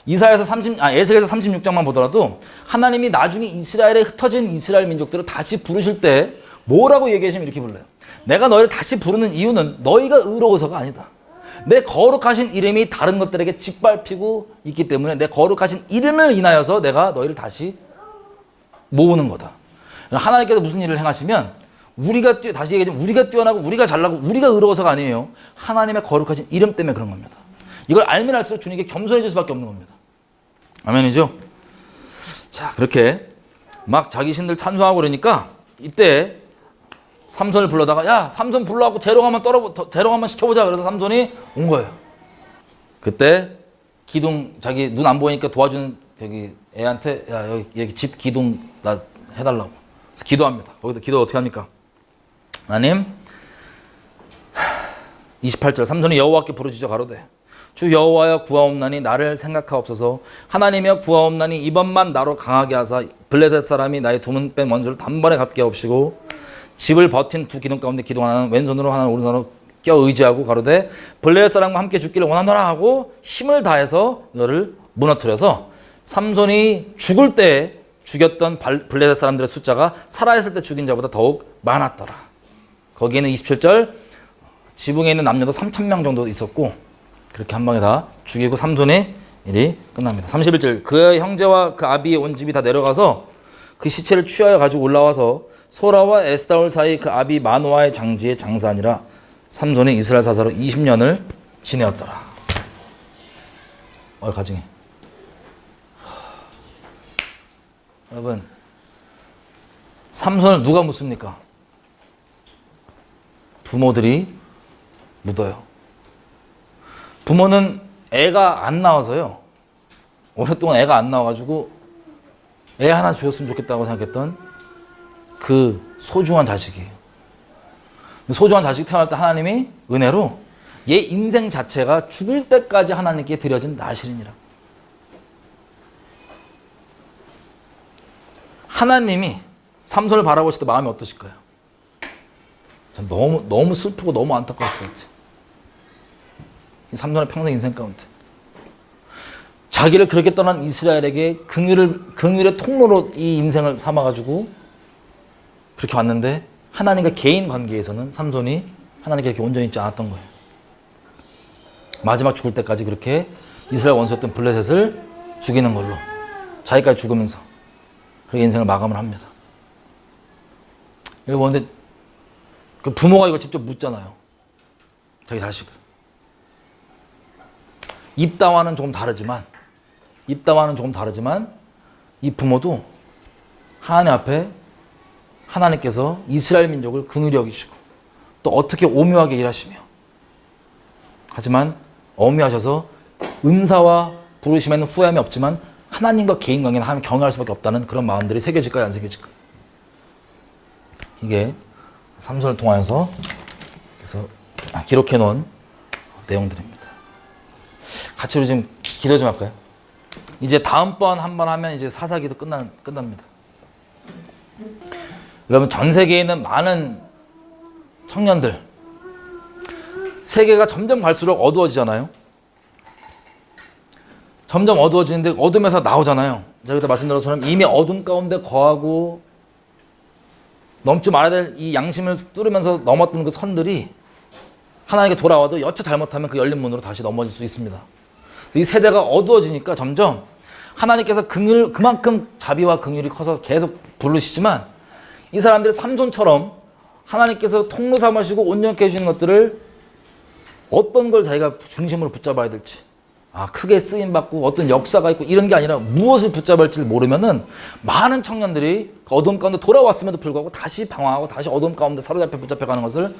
에스겔에서 36장만 보더라도 하나님이 나중에 이스라엘에 흩어진 이스라엘 민족들을 다시 부르실 때 뭐라고 얘기하시면 이렇게 불러요. 내가 너희를 다시 부르는 이유는 너희가 의로워서가 아니다. 내 거룩하신 이름이 다른 것들에게 짓밟히고 있기 때문에 내 거룩하신 이름을 인하여서 내가 너희를 다시 모으는 거다. 하나님께서 무슨 일을 행하시면 다시 얘기하자면 우리가 뛰어나고 우리가 잘나고 우리가 의로워서가 아니에요. 하나님의 거룩하신 이름 때문에 그런 겁니다. 이걸 알면 알수록 주님께 겸손해질 수밖에 없는 겁니다. 아멘이죠? 자, 그렇게 막 자기 신들 찬송하고 그러니까 이때 삼손을 불러다가 야 삼손 불러갖고 재롱 한번 시켜보자. 그래서 삼손이 온 거예요. 그때 기둥 자기 눈 안 보이니까 도와주는 여기 애한테 야 여기 집 기둥 나 해달라고. 그래서 기도합니다. 거기서 기도 어떻게 합니까? 하나님 28절 삼손이 여호와께 부르짖어 가로되 주 여호와여 구하옵나니 나를 생각하옵소서. 하나님이여 구하옵나니 이번만 나로 강하게 하사 블레셋 사람이 나의 두 문 뺀 원수를 단번에 갚게 하옵시고 집을 버틴 두 기둥 가운데 기둥 하나는 왼손으로 하나는 오른손으로 껴 의지하고 가로되 블레셋 사람과 함께 죽기를 원하노라 하고 힘을 다해서 너를 무너뜨려서 삼손이 죽을 때 죽였던 블레셋 사람들의 숫자가 살아있을 때 죽인 자보다 더욱 많았더라. 거기에는 27절 지붕에 있는 남녀도 3,000명 정도 있었고 그렇게 한 방에 다 죽이고 삼손의 일이 끝납니다. 31절 그의 형제와 그 아비의 온 집이 다 내려가서 그 시체를 취하여 가지고 올라와서 소라와 에스다올 사이 그 아비 마노아의 장지에 장사하니라. 삼손이 이스라엘 사사로 20년을 지내었더라. 가증해. 여러분 삼손을 누가 묻습니까? 부모들이 묻어요. 부모는 애가 안 나와서요. 오랫동안 애가 안 나와가지고 애 하나 주었으면 좋겠다고 생각했던 그 소중한 자식이에요. 소중한 자식 태어날 때 하나님이 은혜로 얘 인생 자체가 죽을 때까지 하나님께 드려진 나실이니라. 하나님이 삼손을 바라보실 때 마음이 어떠실까요? 너무 슬프고 너무 안타까웠을 것 같아요. 삼손의 평생 인생 가운데 자기를 그렇게 떠난 이스라엘에게 긍휼의 통로로 이 인생을 삼아가지고 그렇게 왔는데 하나님과 개인 관계에서는 삼손이 하나님께 이렇게 온전히 있지 않았던 거예요. 마지막 죽을 때까지 그렇게 이스라엘 원수였던 블레셋을 죽이는 걸로 자기까지 죽으면서 그렇게 인생을 마감을 합니다. 이거 보는데 그 부모가 이거 직접 묻잖아요. 자기 자식을. 입다와는 조금 다르지만 이 부모도 하나님 앞에 하나님께서 이스라엘 민족을 긍휼히 여기시고 또 어떻게 오묘하게 일하시며 하지만 엄히하셔서 은사와 부르심에는 후회함이 없지만 하나님과 개인 관계는 하나님 경외할 수밖에 없다는 그런 마음들이 새겨질까요, 안 새겨질까요? 이게 삼손을 통하여서 그래서 기록해 놓은 내용들입니다. 같이 우리 지금 기도 좀 할까요? 이제 다음번 한 번 하면 이제 사사기도 끝납니다. 여러분, 전 세계에 있는 많은 청년들, 세계가 점점 갈수록 어두워지잖아요. 점점 어두워지는데 어둠에서 나오잖아요. 제가 그때 말씀드린 것처럼 이미 어둠 가운데 거하고 넘지 말아야 될 이 양심을 뚫으면서 넘었던 그 선들이 하나님께 돌아와도 여차 잘못하면 그 열린 문으로 다시 넘어질 수 있습니다. 이 세대가 어두워지니까 점점 하나님께서 그만큼 자비와 긍휼이 커서 계속 부르시지만 이 사람들이 삼손처럼 하나님께서 통로 삼으시고 온전케 해주시는 것들을 어떤 걸 자기가 중심으로 붙잡아야 될지, 크게 쓰임받고 어떤 역사가 있고 이런 게 아니라 무엇을 붙잡을지 모르면은 많은 청년들이 그 어둠 가운데 돌아왔음에도 불구하고 다시 방황하고 다시 어둠 가운데 사로잡혀 붙잡혀가는 것을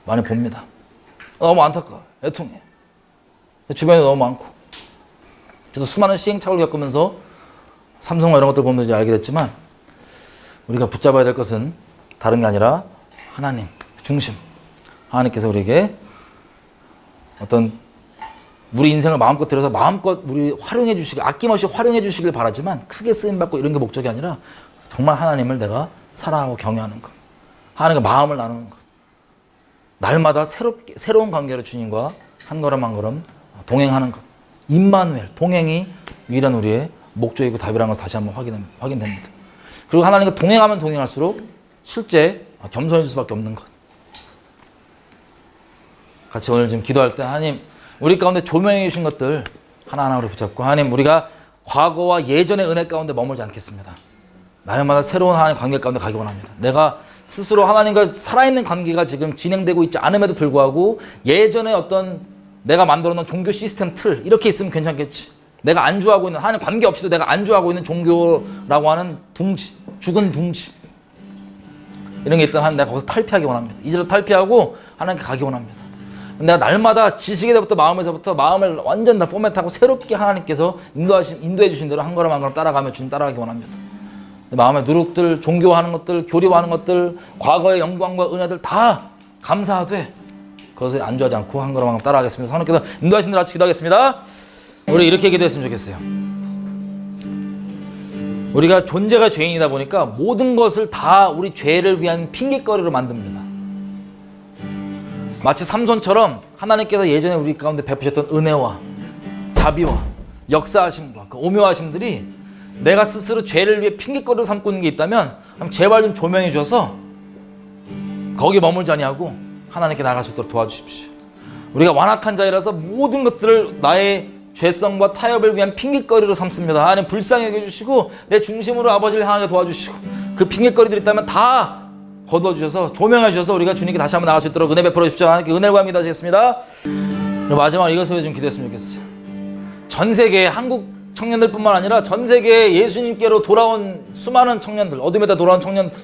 많이 봅니다. 너무 안타까워요. 애통해. 주변에 너무 많고. 저도 수많은 시행착오를 겪으면서 삼성과 이런 것들 보면서 이제 알게 됐지만 우리가 붙잡아야 될 것은 다른 게 아니라 하나님 중심. 하나님께서 우리에게 어떤 우리 인생을 마음껏 들여서 마음껏 우리 활용해 주시길, 아낌없이 활용해 주시길 바라지만 크게 쓰임받고 이런 게 목적이 아니라 정말 하나님을 내가 사랑하고 경외하는 것, 하나님과 마음을 나누는 것, 날마다 새로운 관계로 주님과 한 걸음 한 걸음 동행하는 것, 임마누엘, 동행이 유일한 우리의 목적이고 답이라는 것을 다시 한번 확인됩니다. 그리고 하나님과 동행하면 동행할수록 실제 겸손해질 수밖에 없는 것. 같이 오늘 지금 기도할 때 하나님, 우리 가운데 조명해 주신 것들 하나하나로 붙잡고, 하나님, 우리가 과거와 예전의 은혜 가운데 머물지 않겠습니다. 날마다 새로운 하나님 관계 가운데 가기 원합니다. 내가 스스로 하나님과 살아있는 관계가 지금 진행되고 있지 않음에도 불구하고 예전에 어떤 내가 만들어 놓은 종교 시스템 틀, 이렇게 있으면 괜찮겠지. 내가 안주하고 있는, 하나님 관계 없이도 내가 안주하고 있는 종교라고 하는 둥지, 죽은 둥지, 이런 게 있다면 내가 거기서 탈피하기 원합니다. 이제로 탈피하고 하나님께 가기 원합니다. 내가 날마다 지식에서부터 마음에서부터 마음을 완전 다 포맷하고 새롭게 하나님께서 인도해 주신 대로 한 걸음 한 걸음 따라가며 주님 따라가기 원합니다. 마음의 누룩들, 종교하는 것들, 교리화하는 것들, 과거의 영광과 은혜들 다 감사하되 그것에 안주하지 않고 한 걸음 한 걸음 따라가겠습니다. 하나님께서 인도하신 대로 같이 기도하겠습니다. 우리 이렇게 기도했으면 좋겠어요. 우리가 존재가 죄인이다 보니까 모든 것을 다 우리 죄를 위한 핑계거리로 만듭니다. 마치 삼손처럼 하나님께서 예전에 우리 가운데 베푸셨던 은혜와 자비와 역사하심과 그 오묘하심들이 내가 스스로 죄를 위해 핑계거리로 삼고 있는 게 있다면 제발 좀 조명해 주셔서 거기 머물지 아니하고 하나님께 나아갈 수 있도록 도와주십시오. 우리가 완악한 자이라서 모든 것들을 나의 죄성과 타협을 위한 핑계거리로 삼습니다. 하나님 불쌍히 여겨주시고 내 중심으로 아버지를 향하게 도와주시고 그 핑계거리들이 있다면 다 거둬주셔서 조명해 주셔서 우리가 주님께 다시 한번 나갈 수 있도록 은혜 베풀어 주십시오. 하나님께 은혜를 구합니다. 하시겠습니다. 마지막으로 이것을 좀 기도했으면 좋겠어요. 전 세계 한국 청년들뿐만 아니라 전 세계에 예수님께로 돌아온 수많은 청년들, 어둠에다 돌아온 청년들,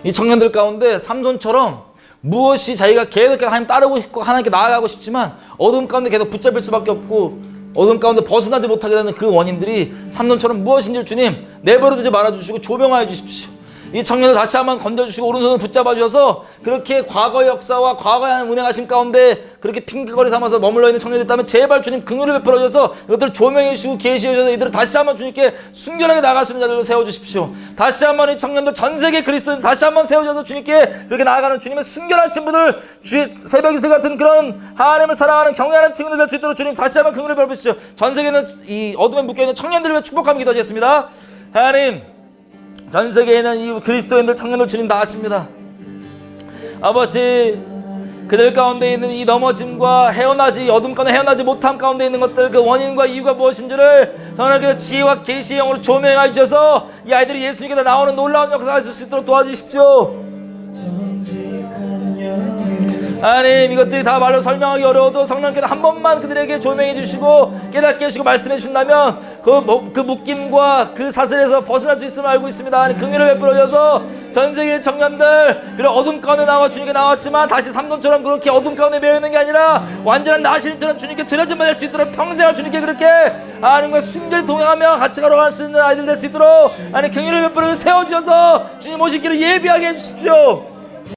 이 청년들 가운데 삼손처럼 무엇이 자기가 계속 하나님 따르고 싶고 하나님께 나아가고 싶지만 어둠 가운데 계속 붙잡힐 수밖에 없고 어둠 가운데 벗어나지 못하게 되는 그 원인들이 삼손처럼 무엇인지 주님 내버려두지 말아주시고 조명하여 주십시오. 이 청년을 다시 한번 건져주시고 오른손을 붙잡아 주셔서 그렇게 과거의 역사와 과거의 운행하심 가운데 그렇게 핑계거리 삼아서 머물러 있는 청년들이 있다면 제발 주님 긍휼을 베풀어 주셔서 이것들을 조명해 주시고 계시해 주셔서 이들을 다시 한번 주님께 순결하게 나아갈 수 있는 자들로 세워주십시오. 다시 한번 이 청년들 전 세계 그리스도인 다시 한번 세워주셔서 주님께 그렇게 나아가는 주님의 순결한 신부들, 주의 새벽 이슬 같은 그런 하나님을 사랑하는 경외하는 친구들 될 수 있도록 주님 다시 한번 긍휼을 베풀어 주시죠. 전 세계는 이 어둠에 묶여있는 청년들을 위해 축복하며 기도하겠습니다. 하나님, 전 세계에 있는 이 그리스도인들 청년들 주님 다 아십니다. 아버지, 그들 가운데 있는 이 넘어짐과 어둠 가운데 헤어나지 못함 가운데 있는 것들, 그 원인과 이유가 무엇인지를 하나님께서 지혜와 계시의 영으로 조명해 주셔서 이 아이들이 예수님께 나오는 놀라운 역사를 할 수 있도록 도와주십시오. 하나님, 이것들이 다 말로 설명하기 어려워도 성령께서 한 번만 그들에게 조명해 주시고 깨닫게 해주시고 말씀해 주신다면 그 묶임과 그 사슬에서 벗어날 수 있음을 알고 있습니다. 하나님, 긍휼을 베풀어 주셔서 전 세계 청년들 그런 어둠 가운데 나와 주님께 나왔지만 다시 삼손처럼 그렇게 어둠 가운데 매여 있는 게 아니라 완전한 나시린처럼 주님께 드려진 받을 수 있도록 평생을 주님께 그렇게 하나님과 순결히 동행하며 같이 걸어갈 수 있는 아이들 될 수 있도록 하나님 긍휼을 베풀어 세워주셔서 주님 오실 길을 예비하게 해주십시오.